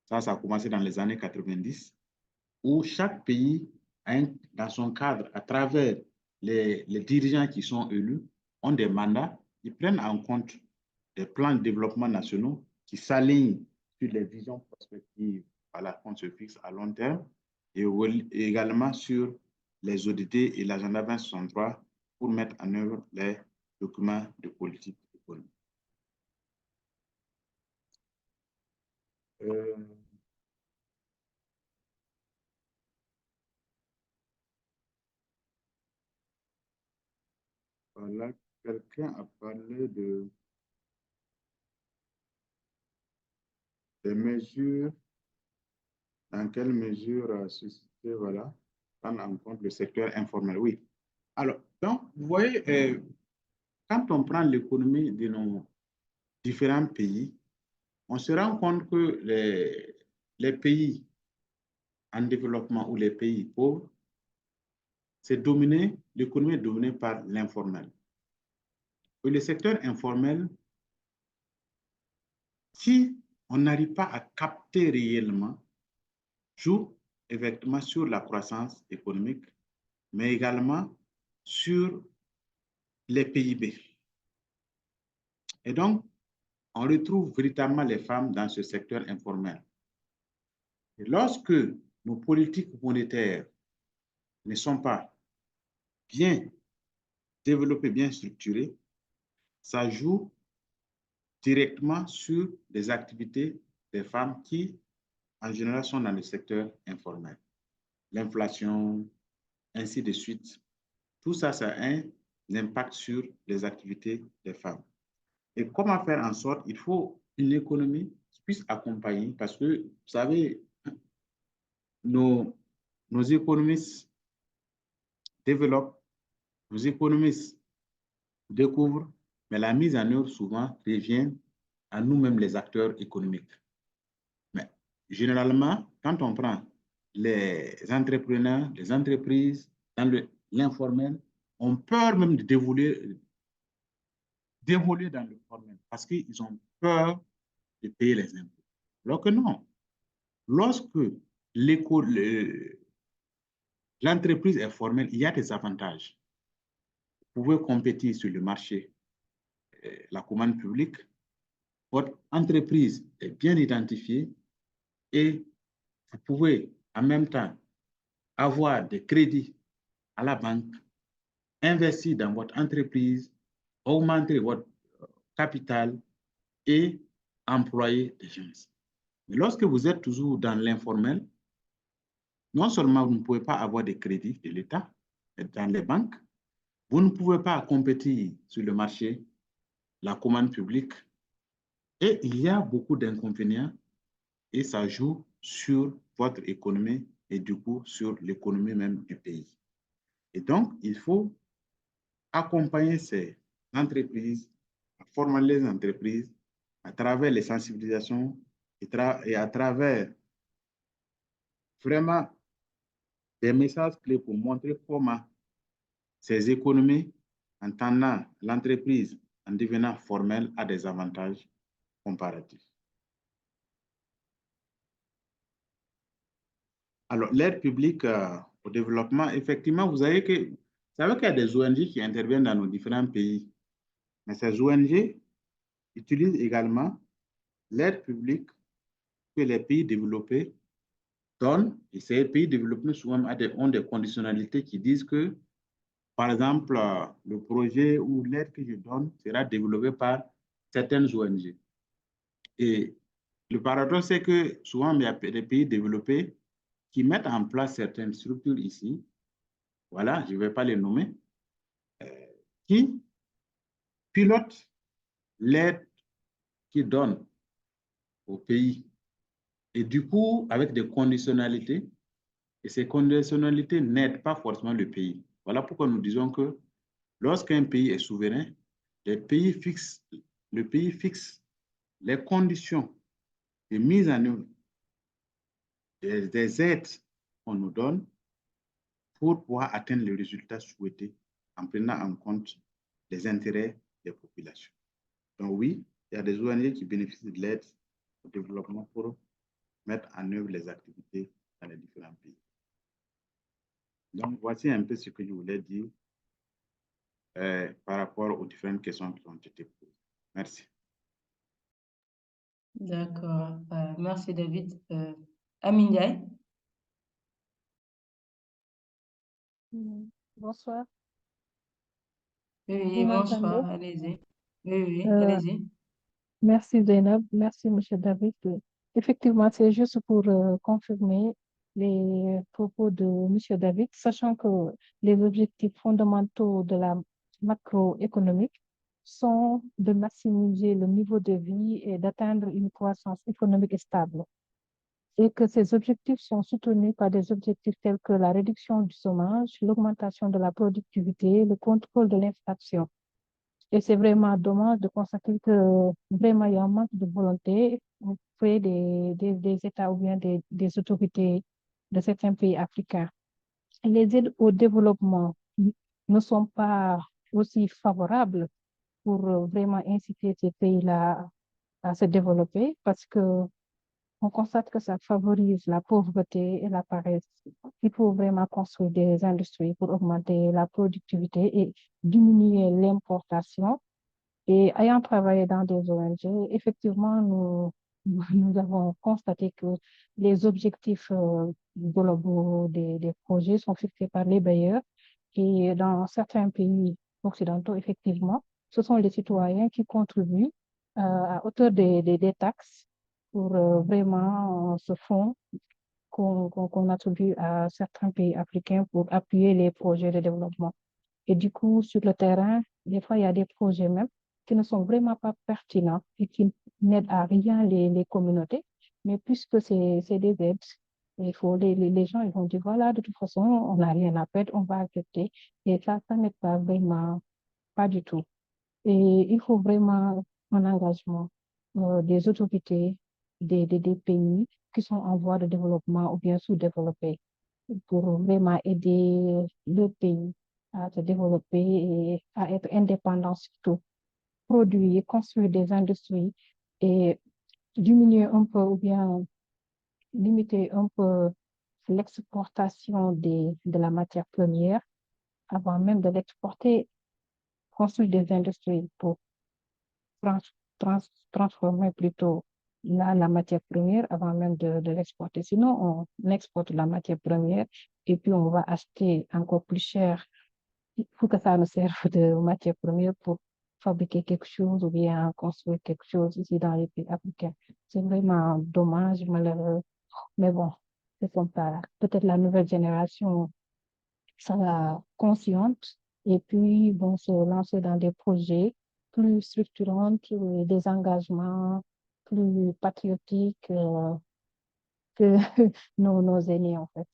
Ça a commencé dans les années 90, où chaque pays, dans son cadre, à travers les dirigeants qui sont élus, ont des mandats, ils prennent en compte des plans de développement nationaux qui s'alignent sur les visions prospectives qu'on se fixe à long terme et également sur les ODD et l'agenda 2063 pour mettre en œuvre les documents de politique économique. Voilà, quelqu'un a parlé des mesures, dans quelle mesure susciter, voilà, prendre en compte le secteur informel. Oui. Alors, donc, vous voyez, quand on prend l'économie de nos différents pays, on se rend compte que les pays en développement ou les pays pauvres, l'économie est dominée par l'informel. Et le secteur informel, si on n'arrive pas à capter réellement, joue effectivement sur la croissance économique, mais également sur les PIB. Et donc, on retrouve véritablement les femmes dans ce secteur informel. Et lorsque nos politiques monétaires ne sont pas bien développées, bien structurées, ça joue directement sur les activités des femmes qui, en général, sont dans le secteur informel. l'inflation, ainsi de suite. Tout ça, ça a un impact sur les activités des femmes. Et comment faire en sorte, il faut une économie qui puisse accompagner, parce que, vous savez, nos économistes développent, nos économistes découvrent, mais la mise en œuvre souvent revient à nous-mêmes les acteurs économiques. Mais généralement, quand on prend les entrepreneurs, les entreprises dans l'informel, on peur même de d'évoluer dans le formel parce qu'ils ont peur de payer les impôts. Alors que non, lorsque l'entreprise est formelle, il y a des avantages. Vous pouvez compétir sur le marché, la commande publique, votre entreprise est bien identifiée et vous pouvez en même temps avoir des crédits à la banque, investir dans votre entreprise, augmenter votre capital et employer des gens. Mais lorsque vous êtes toujours dans l'informel, non seulement vous ne pouvez pas avoir des crédits de l'État dans les banques, vous ne pouvez pas compétir sur le marché, la commande publique, et il y a beaucoup d'inconvénients et ça joue sur votre économie et du coup sur l'économie même du pays. Et donc, il faut accompagner ces entreprises, formaliser les entreprises à travers les sensibilisations et à travers vraiment des messages clés pour montrer comment ces économies, en tenant l'entreprise en devenant formelle, a des avantages comparatifs. Alors, l'aide publique au développement, effectivement, vous savez qu'il y a des ONG qui interviennent dans nos différents pays. Mais ces ONG utilisent également l'aide publique que les pays développés donnent. Et ces pays développés souvent ont des conditionnalités qui disent que, par exemple, le projet ou l'aide que je donne sera développé par certaines ONG. Et le paradoxe, c'est que souvent, il y a des pays développés qui mettent en place certaines structures ici, voilà, je ne vais pas les nommer, qui pilotent l'aide qu'ils donnent au pays. Et du coup, avec des conditionnalités, et ces conditionnalités n'aident pas forcément le pays. Voilà pourquoi nous disons que lorsqu'un pays est souverain, le pays fixe les conditions de mise en œuvre des aides qu'on nous donne pour pouvoir atteindre les résultats souhaités en prenant en compte les intérêts des populations. Donc oui, il y a des ONG qui bénéficient de l'aide au développement pour mettre en œuvre les activités dans les différents pays. Donc voici un peu ce que je voulais dire par rapport aux différentes questions qui ont été posées. Merci. D'accord. Merci, David. Amin Ndiaye. Bonsoir. Oui, Vous bonsoir. m'entendez? Allez-y. Oui, Euh, allez-y. Merci Zainab, merci Monsieur David. Effectivement, c'est juste pour confirmer les propos de Monsieur David, sachant que les objectifs fondamentaux de la macroéconomique sont de maximiser le niveau de vie et d'atteindre une croissance économique stable, et que ces objectifs sont soutenus par des objectifs tels que la réduction du chômage, l'augmentation de la productivité, le contrôle de l'inflation. Et c'est vraiment dommage de constater que vraiment il y a un manque de volonté auprès des États ou bien des autorités de certains pays africains. Les aides au développement ne sont pas aussi favorables pour vraiment inciter ces pays-là à se développer parce que on constate que ça favorise la pauvreté et la paresse. Il faut vraiment construire des industries pour augmenter la productivité et diminuer l'importation. Et ayant travaillé dans des ONG, effectivement, nous avons constaté que les objectifs globaux des projets sont fixés par les bailleurs. Et dans certains pays occidentaux, effectivement, ce sont les citoyens qui contribuent à hauteur des taxes pour vraiment ce fonds qu'on attribue à certains pays africains pour appuyer les projets de développement. Et du coup, sur le terrain, des fois, il y a des projets même qui ne sont vraiment pas pertinents et qui n'aident à rien les communautés. Mais puisque c'est des aides, il faut les gens ils vont dire, voilà, de toute façon, on n'a rien à perdre, on va accepter. Et ça n'aide pas vraiment, pas du tout. Et il faut vraiment un engagement des autorités des pays qui sont en voie de développement ou bien sous-développés pour vraiment aider le pays à se développer et à être indépendant surtout, produire, construire des industries et diminuer un peu ou bien limiter un peu l'exportation de la matière première avant même de l'exporter, construire des industries pour transformer plutôt la matière première avant même de l'exporter. Sinon, on exporte la matière première et puis on va acheter encore plus cher. Il faut que ça nous serve de matière première pour fabriquer quelque chose ou bien construire quelque chose ici dans les pays africains. C'est vraiment dommage, malheureux. Mais bon, c'est comme ça. Peut-être la nouvelle génération sera consciente et puis vont se lancer dans des projets plus structurants, des engagements plus patriotiques que nos aînés, en fait.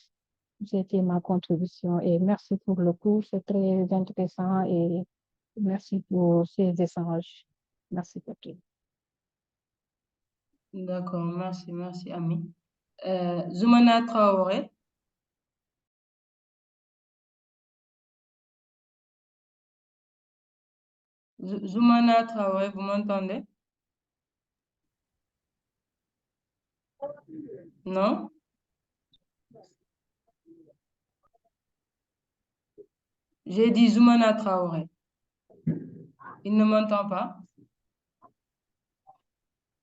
C'était ma contribution et merci pour le cours, c'est très intéressant et merci pour ces échanges. Merci beaucoup. D'accord, merci, Ami. Zoumana Traoré. Zoumana Traoré, vous m'entendez? Non? J'ai dit Zoumana Traoré. Il ne m'entend pas?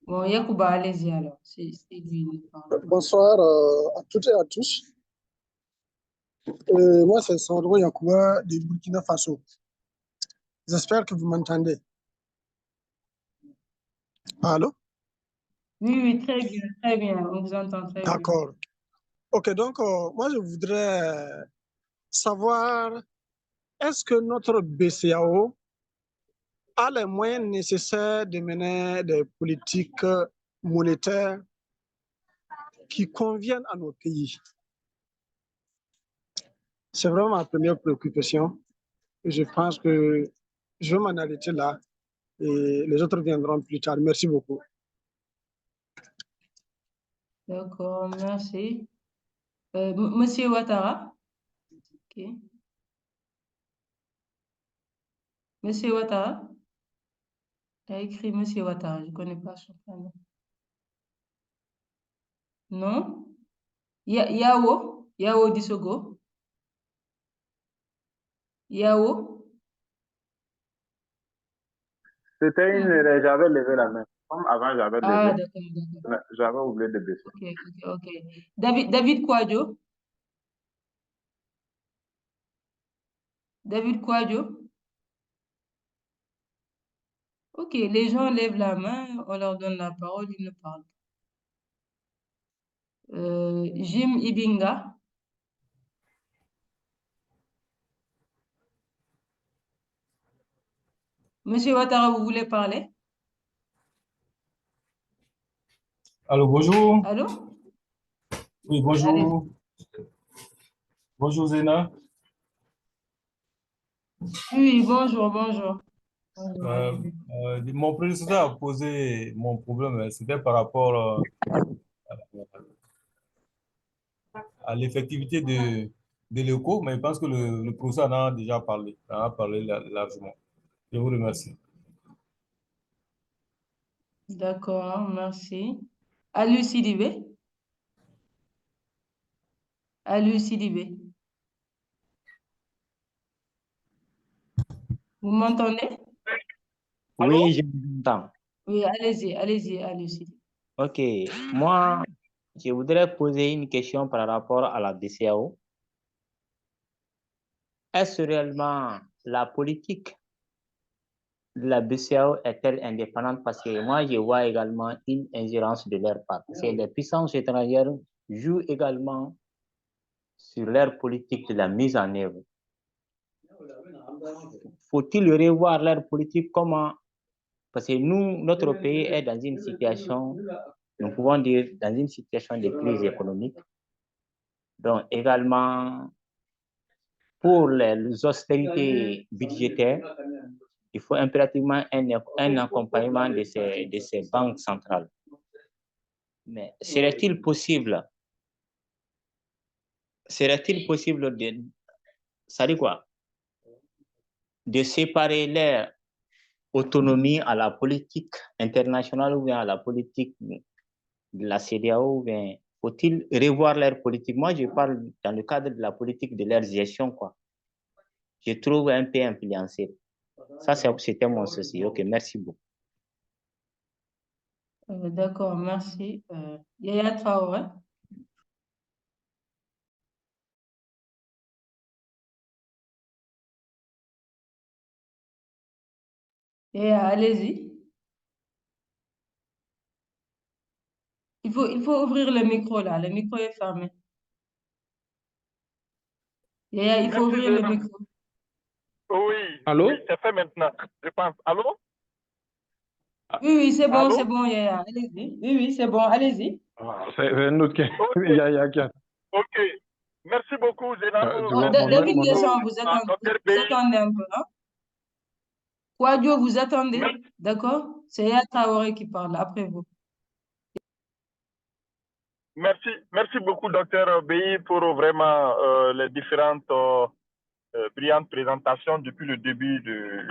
Bon, Yacouba, allez-y alors. C'est lui qui parle. Bonsoir à toutes et à tous. Moi, c'est Sandro Yacouba de Burkina Faso. J'espère que vous m'entendez. Allô? Oui, très bien. On vous entend très bien. D'accord. Ok, donc moi, je voudrais savoir, est-ce que notre BCAO a les moyens nécessaires de mener des politiques monétaires qui conviennent à nos pays? C'est vraiment ma première préoccupation. Je pense que je vais m'en arrêter là et les autres viendront plus tard. Merci beaucoup. D'accord, merci. Monsieur Ouattara? Ok. Monsieur Ouattara? Il a écrit Monsieur Ouattara, je ne connais pas son prénom. Non? Yao Dissogo? Yao? C'était une erreur, j'avais levé la main. Comme avant, j'avais Ah, levé. d'accord. J'avais oublié de baisser. Ok. David Kwadjo? David Kwadjo? Ok, les gens lèvent la main, on leur donne la parole, ils nous parlent. Jim Ibinga? Monsieur Ouattara, vous voulez parler? Allô, bonjour. Allô? Oui, bonjour. Bonjour, Zéna. Oui, bonjour. Mon prédécesseur a posé mon problème, c'était par rapport à l'effectivité de l'écho, mais je pense que le professeur en a déjà parlé, largement. Je vous remercie. D'accord, merci. Aliou Sidibé? Aliou Sidibé? Vous m'entendez? Oui, je vous entends. Oui, allez-y, Aliou Sidibé. Ok, moi, je voudrais poser une question par rapport à la BCEAO. Est-ce réellement la politique de la BCEAO est-elle indépendante? Parce que moi, je vois également une ingérence de leur part. C'est les puissances étrangères jouent également sur leur politique de la mise en œuvre. Faut-il revoir leur politique? Comment? Parce que nous, notre pays est dans une situation, nous pouvons dire, dans une situation de crise économique. Donc, également, pour les austérités budgétaires, il faut impérativement un accompagnement de ces banques centrales. Mais serait-il possible de, ça dit quoi? De séparer leur autonomie à la politique internationale ou bien à la politique de la CEDEAO, ou bien faut-il revoir leur politique? Moi, je parle dans le cadre de la politique de leur gestion, quoi. Je trouve un peu influencé. Ça, c'était mon souci. OK, merci beaucoup. D'accord, merci. Yaya Traoré. Yaya, allez-y. Il faut ouvrir le micro là. Le micro est fermé. Yaya, il faut ouvrir le micro. Oui, Allô? oui, c'est fait maintenant, je pense. Allô? Oui, c'est bon, Allô? Yaya. Allez-y. Oui, c'est bon, allez-y. C'est un autre qui... Ok. Il y a qui a- Ok. Merci beaucoup, Zénabou. du Oh, coup, David mon nom- Deschamps, vous Dr. attendez un peu, hein? Kouadio, vous attendez, Merci. d'accord? C'est Yaya Traoré qui parle, après vous. Merci beaucoup, Dr. Beyi, pour vraiment les différentes brillantes présentations depuis le début de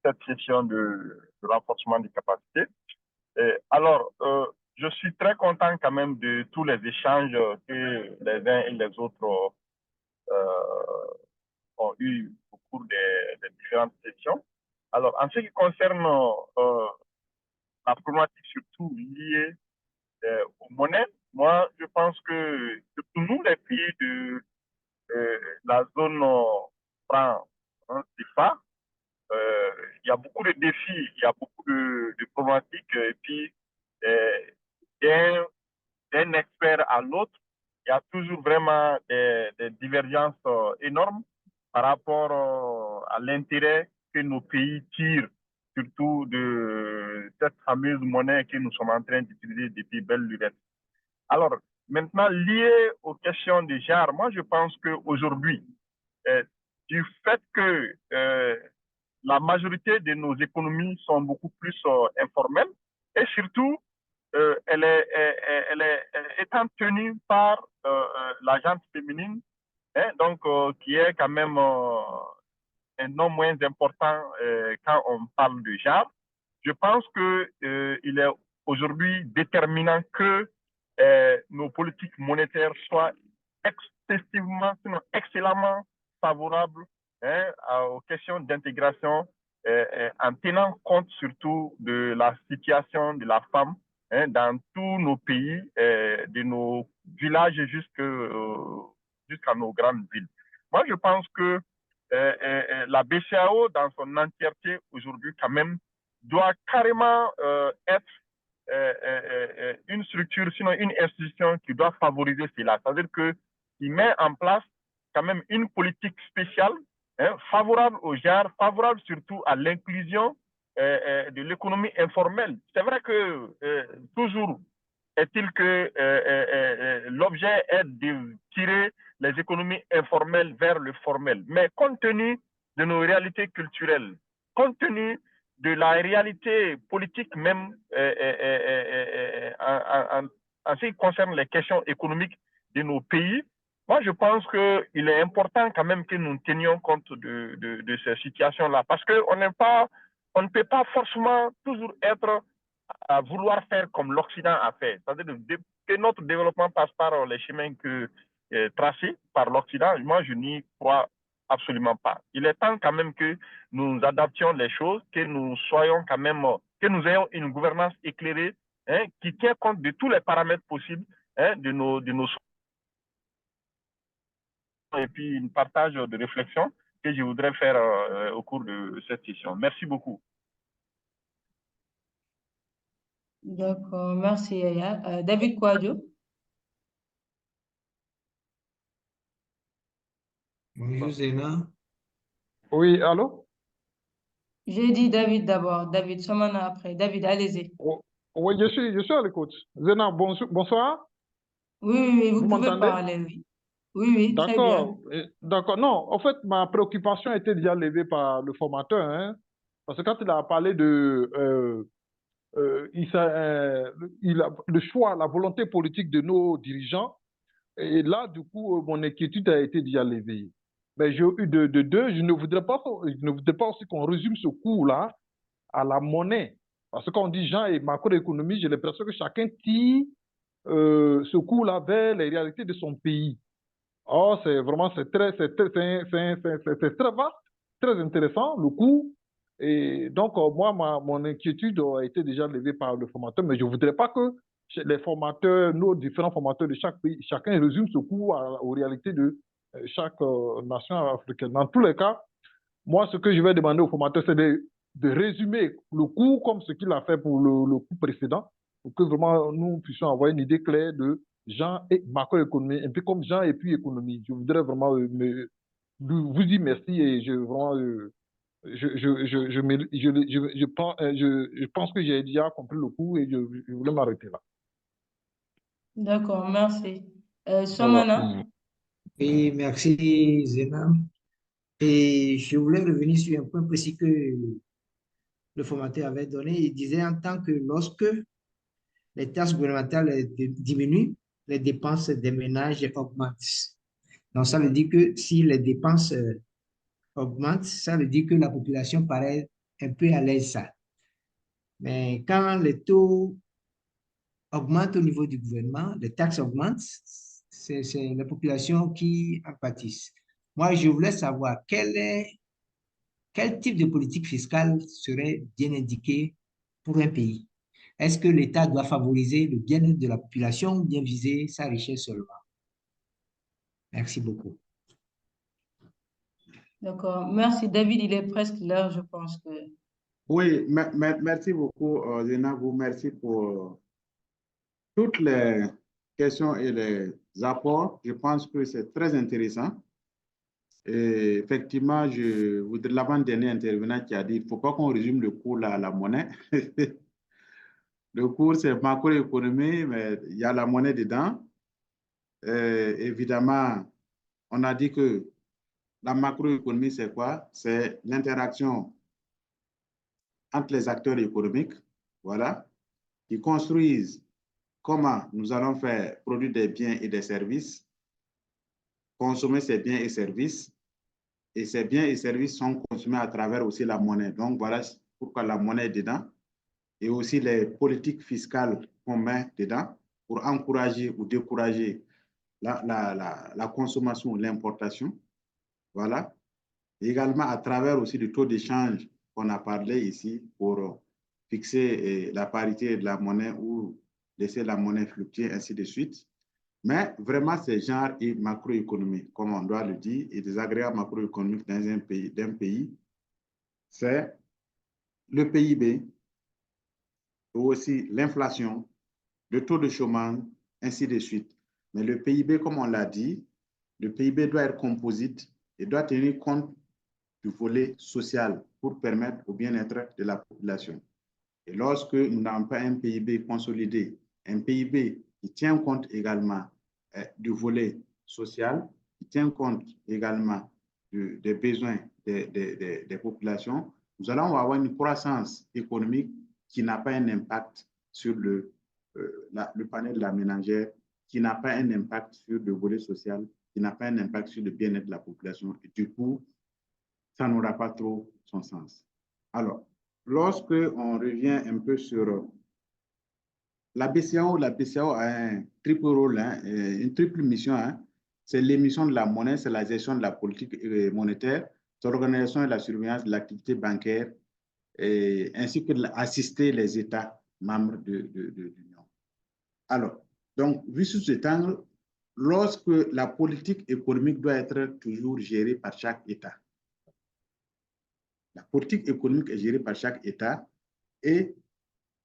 cette session de renforcement des capacités. Alors, je suis très content quand même de tous les échanges que les uns et les autres ont eu au cours des différentes sessions. Alors, en ce qui concerne la problématique surtout liée aux monnaies, moi, je pense que surtout nous, les pays de la zone franc CFA, il y a beaucoup de défis, il y a beaucoup de problématiques, et puis d'un expert à l'autre, il y a toujours vraiment des divergences énormes par rapport à l'intérêt que nos pays tirent, surtout de cette fameuse monnaie que nous sommes en train d'utiliser depuis belle lurette. Alors, maintenant, lié aux questions de genre, moi, je pense qu'aujourd'hui, du fait que la majorité de nos économies sont beaucoup plus informelles et surtout, elle est étant tenue par la gente féminine, hein, donc qui est quand même un non moins important quand on parle de genre. Je pense qu'il est aujourd'hui déterminant que nos politiques monétaires soient excessivement, sinon excellemment favorables, hein, aux questions d'intégration, en tenant compte surtout de la situation de la femme, hein, dans tous nos pays, de nos villages jusqu'à nos grandes villes. Moi, je pense que la BCAO, dans son entièreté aujourd'hui, quand même, doit carrément être une structure, sinon une institution qui doit favoriser cela. C'est-à-dire qu'il met en place quand même une politique spéciale, hein, favorable aux genre, favorable surtout à l'inclusion de l'économie informelle. C'est vrai que toujours est-il que l'objet est de tirer les économies informelles vers le formel. Mais compte tenu de nos réalités culturelles, compte tenu de la réalité politique même en ce qui concerne les questions économiques de nos pays, moi je pense qu'il est important quand même que nous tenions compte de ces situations-là, parce qu'on ne peut pas forcément toujours être à vouloir faire comme l'Occident a fait. C'est-à-dire que notre développement passe par les chemins tracés par l'Occident. Moi, je n'y crois absolument pas. Il est temps quand même que nous adaptions les choses, que nous soyons quand même, que nous ayons une gouvernance éclairée, hein, qui tient compte de tous les paramètres possibles, hein, de nos et puis un partage de réflexion que je voudrais faire au cours de cette session. Merci beaucoup. D'accord, merci Yaya. David Kouadio. Bonjour Zéna. Oui, allô? J'ai dit David d'abord, David Somana après. David, allez-y. Oui, je suis à l'écoute. Zéna, bonsoir. Oui, vous Vous pouvez m'entendez? parler, oui. Oui, très bien. D'accord, d'accord. Non, en fait, ma préoccupation était déjà levée par le formateur, hein, parce que quand il a parlé de le choix, la volonté politique de nos dirigeants, et là, du coup, mon inquiétude a été déjà levée. Mais j'ai eu de deux, je ne voudrais pas aussi qu'on résume ce cours-là à la monnaie. Parce que quand on dit Jean et macroéconomie, j'ai l'impression que chacun tire ce cours-là vers les réalités de son pays. Oh, c'est vraiment, c'est très vaste, très intéressant, le cours. Et donc, moi, mon inquiétude a été déjà levée par le formateur, mais je ne voudrais pas que les formateurs, nos différents formateurs de chaque pays, chacun résume ce cours aux réalités de chaque nation africaine. Dans tous les cas, moi, ce que je vais demander au formateur, c'est de résumer le cours comme ce qu'il a fait pour le cours précédent, pour que vraiment nous puissions avoir une idée claire de Jean et macroéconomie, un peu comme Jean et puis économie. Je voudrais vraiment vous dire merci et je pense que j'ai déjà compris le cours et je voulais m'arrêter là. D'accord, merci. Voilà. Somana? Et merci Zéna. Et je voulais revenir sur un point précis que le formateur avait donné. Il disait en tant que lorsque les taxes gouvernementales diminuent, les dépenses des ménages augmentent. Donc, ça veut dire que si les dépenses augmentent, ça veut dire que la population paraît un peu à l'aise. Mais quand les taux augmentent au niveau du gouvernement, les taxes augmentent, c'est la population qui en pâtisse. Moi, je voulais savoir quel type de politique fiscale serait bien indiqué pour un pays. Est-ce que l'État doit favoriser le bien-être de la population ou bien viser sa richesse seulement? Merci beaucoup. D'accord, merci. David, il est presque l'heure, je pense que... Oui, merci beaucoup, Zéna. Vous merci pour toutes les questions et les apports. Je pense que c'est très intéressant. Et effectivement, je voudrais l'avant-dernier intervenant qui a dit il ne faut pas qu'on résume le cours à la monnaie. Le cours, c'est macroéconomie, mais il y a la monnaie dedans. Évidemment, on a dit que la macroéconomie, c'est quoi? C'est l'interaction entre les acteurs économiques, voilà, qui construisent comment nous allons faire produire des biens et des services, consommer ces biens et services, et ces biens et services sont consommés à travers aussi la monnaie. Donc, voilà pourquoi la monnaie est dedans, et aussi les politiques fiscales qu'on met dedans pour encourager ou décourager la consommation ou l'importation. Voilà. Et également à travers aussi le taux d'échange qu'on a parlé ici pour fixer la parité de la monnaie ou laisser la monnaie fluctuer, ainsi de suite. Mais vraiment, c'est genre et macroéconomie, comme on doit le dire, et des agrégats macroéconomiques dans un pays, c'est le PIB, ou aussi l'inflation, le taux de chômage, ainsi de suite. Mais le PIB, comme on l'a dit, le PIB doit être composite et doit tenir compte du volet social pour permettre au bien-être de la population. Et lorsque nous n'avons pas un PIB consolidé, un PIB qui tient compte également du volet social, qui tient compte également des besoins des populations, nous allons avoir une croissance économique qui n'a pas un impact sur le panel de la ménagère, qui n'a pas un impact sur le volet social, qui n'a pas un impact sur le bien-être de la population. Et du coup, ça n'aura pas trop son sens. Alors, lorsque on revient un peu sur la BCEAO a un triple rôle, hein, une triple mission. Hein. C'est l'émission de la monnaie, c'est la gestion de la politique monétaire, c'est l'organisation et la surveillance de l'activité bancaire, ainsi que d'assister les États membres de l'Union. Alors, donc, vu sous cet angle, lorsque la politique économique doit être toujours gérée par chaque État, la politique économique est gérée par chaque État et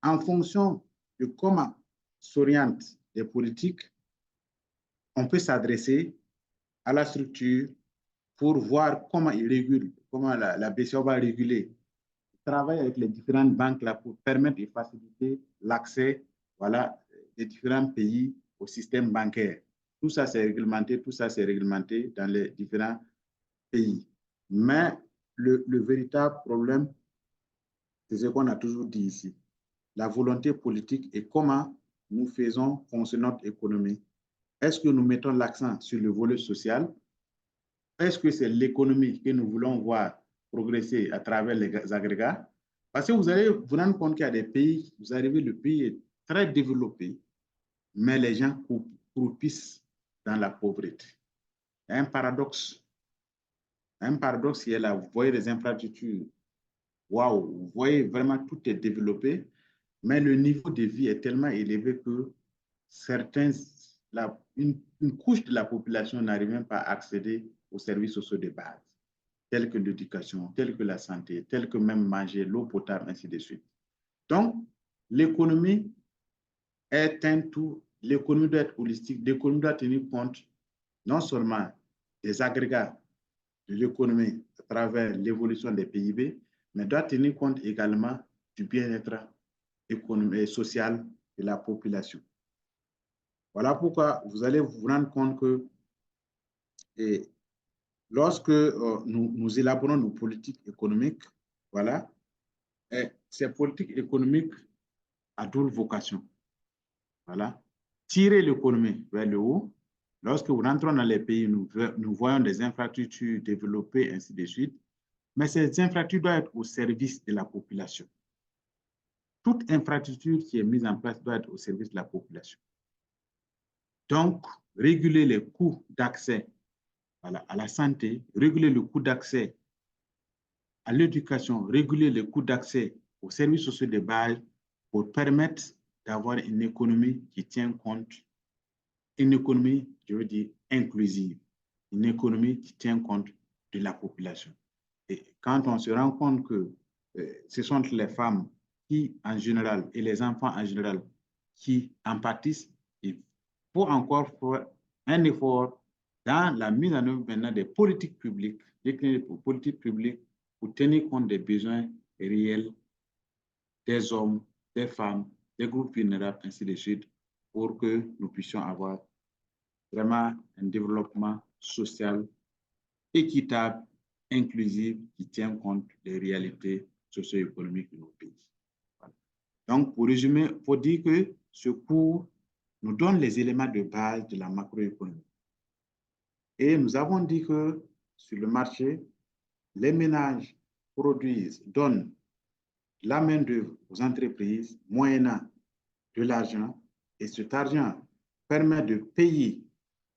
en fonction de comment s'orientent les politiques, on peut s'adresser à la structure pour voir comment il régule, comment la BCEAO va réguler. Il travaille avec les différentes banques là pour permettre et faciliter l'accès, voilà, des différents pays au système bancaire. Tout ça, c'est réglementé dans les différents pays. Mais le véritable problème, c'est ce qu'on a toujours dit ici, la volonté politique et comment nous faisons fonctionner notre économie. Est-ce que nous mettons l'accent sur le volet social? Est-ce que c'est l'économie que nous voulons voir progresser à travers les agrégats? Parce que vous allez vous rendre compte qu'il y a des pays, vous arrivez, le pays est très développé, mais les gens croupissent dans la pauvreté. Il y a un paradoxe qui est là. Vous voyez les infrastructures, waouh, vous voyez vraiment tout est développé, mais le niveau de vie est tellement élevé que une couche de la population n'arrive même pas à accéder aux services sociaux de base, tels que l'éducation, tels que la santé, tels que même manger, l'eau potable, ainsi de suite. Donc, l'économie est un tout, l'économie doit être holistique, l'économie doit tenir compte non seulement des agrégats de l'économie à travers l'évolution des PIB, mais doit tenir compte également du bien-être économique et social de la population. Voilà pourquoi vous allez vous rendre compte que lorsque nous élaborons nos politiques économiques, voilà, ces politiques économiques à double vocation. Voilà. Tirer l'économie vers le haut. Lorsque nous rentrons dans les pays, nous voyons des infrastructures développées, ainsi de suite. Mais ces infrastructures doivent être au service de la population. Toute infrastructure qui est mise en place doit être au service de la population. Donc, réguler les coûts d'accès à la santé, réguler le coût d'accès à l'éducation, réguler les coûts d'accès aux services sociaux de base pour permettre d'avoir une économie qui tient compte, une économie, je veux dire, inclusive, une économie qui tient compte de la population. Et quand on se rend compte que ce sont les femmes qui, en général, et les enfants en général, qui en pâtissent, il faut encore faire un effort dans la mise en œuvre maintenant des politiques publiques, pour tenir compte des besoins réels des hommes, des femmes, des groupes vulnérables, ainsi de suite, pour que nous puissions avoir vraiment un développement social équitable, inclusif, qui tient compte des réalités socio-économiques de nos pays. Voilà. Donc, pour résumer, il faut dire que ce cours nous donne les éléments de base de la macroéconomie. Et nous avons dit que sur le marché, les ménages produisent, donnent la main-d'œuvre aux entreprises moyennant de l'argent, et cet argent permet de payer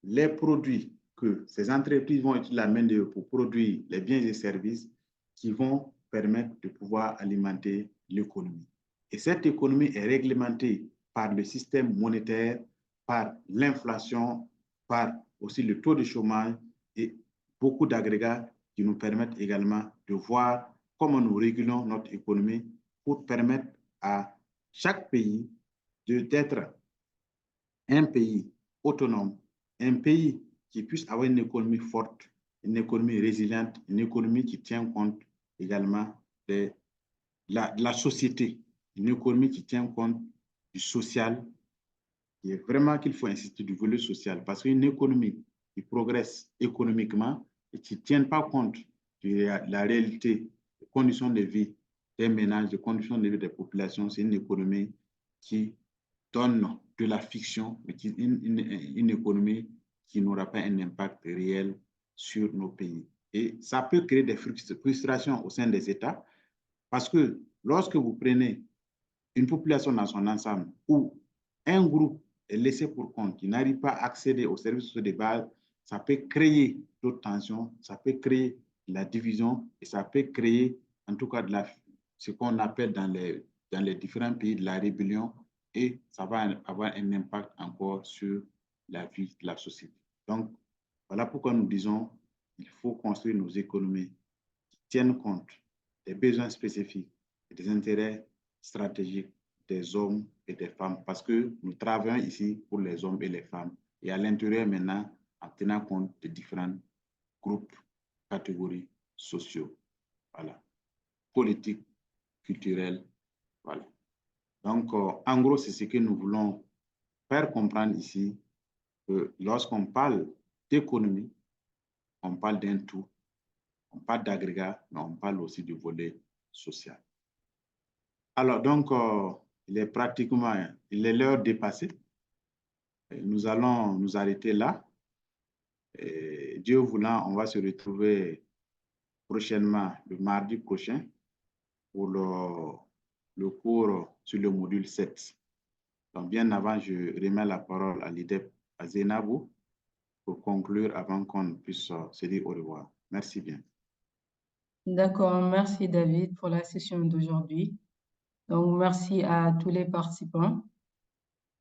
les produits que ces entreprises vont utiliser la main-d'œuvre pour produire les biens et services qui vont permettre de pouvoir alimenter l'économie. Et cette économie est réglementée par le système monétaire, par l'inflation, par aussi le taux de chômage et beaucoup d'agrégats qui nous permettent également de voir comment nous régulons notre économie pour permettre à chaque pays d'être un pays autonome, un pays qui puisse avoir une économie forte, une économie résiliente, une économie qui tient compte également de la société, une économie qui tient compte du social. Il est vraiment qu'il faut insister du volet social, parce qu'une économie qui progresse économiquement et qui ne tient pas compte de la réalité, des conditions de vie des ménages, des conditions de vie des populations, c'est une économie qui donne de la fiction, mais qui une économie qui n'aura pas un impact réel sur nos pays. Et ça peut créer des frustrations au sein des États, parce que lorsque vous prenez une population dans son ensemble où un groupe est laissé pour compte, qui n'arrive pas à accéder aux services de base, ça peut créer d'autres tensions, ça peut créer la division et ça peut créer en tout cas ce qu'on appelle dans les différents pays de la rébellion, et ça va avoir un impact encore sur la vie de la société. Donc, voilà pourquoi nous disons qu'il faut construire nos économies qui tiennent compte des besoins spécifiques et des intérêts stratégiques des hommes et des femmes, parce que nous travaillons ici pour les hommes et les femmes, et à l'intérieur maintenant, en tenant compte des différents groupes catégories sociaux. Voilà. Politique, culturelle. Voilà. Donc, en gros, c'est ce que nous voulons faire comprendre ici, que lorsqu'on parle d'économie, on parle d'un tout, on parle d'agrégat, mais on parle aussi du volet social. Alors, donc, il est l'heure dépassée. Nous allons nous arrêter là. Et Dieu voulant, on va se retrouver prochainement, le mardi prochain, pour le cours sur le module 7. Donc, bien avant, je remets la parole à l'IDEP, à Zainabou, pour conclure avant qu'on puisse se dire au revoir. Merci bien. D'accord, merci David pour la session d'aujourd'hui. Donc, merci à tous les participants.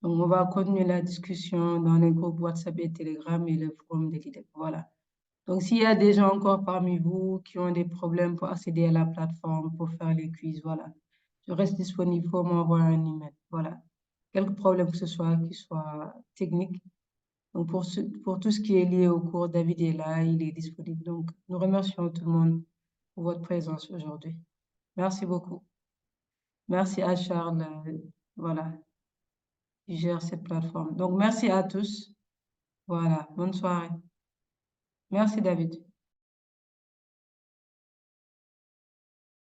Donc, on va continuer la discussion dans les groupes WhatsApp et Telegram et le forum de l'IDEP. Voilà. Donc, s'il y a des gens encore parmi vous qui ont des problèmes pour accéder à la plateforme, pour faire les quiz, voilà. Je reste disponible pour m'envoyer un email. Voilà. Quelque problème que ce soit, qui soit technique. Donc, pour tout ce qui est lié au cours, David est là, il est disponible. Donc, nous remercions tout le monde pour votre présence aujourd'hui. Merci beaucoup. Merci à Charles, voilà, qui gère cette plateforme. Donc, merci à tous. Voilà, bonne soirée. Merci David.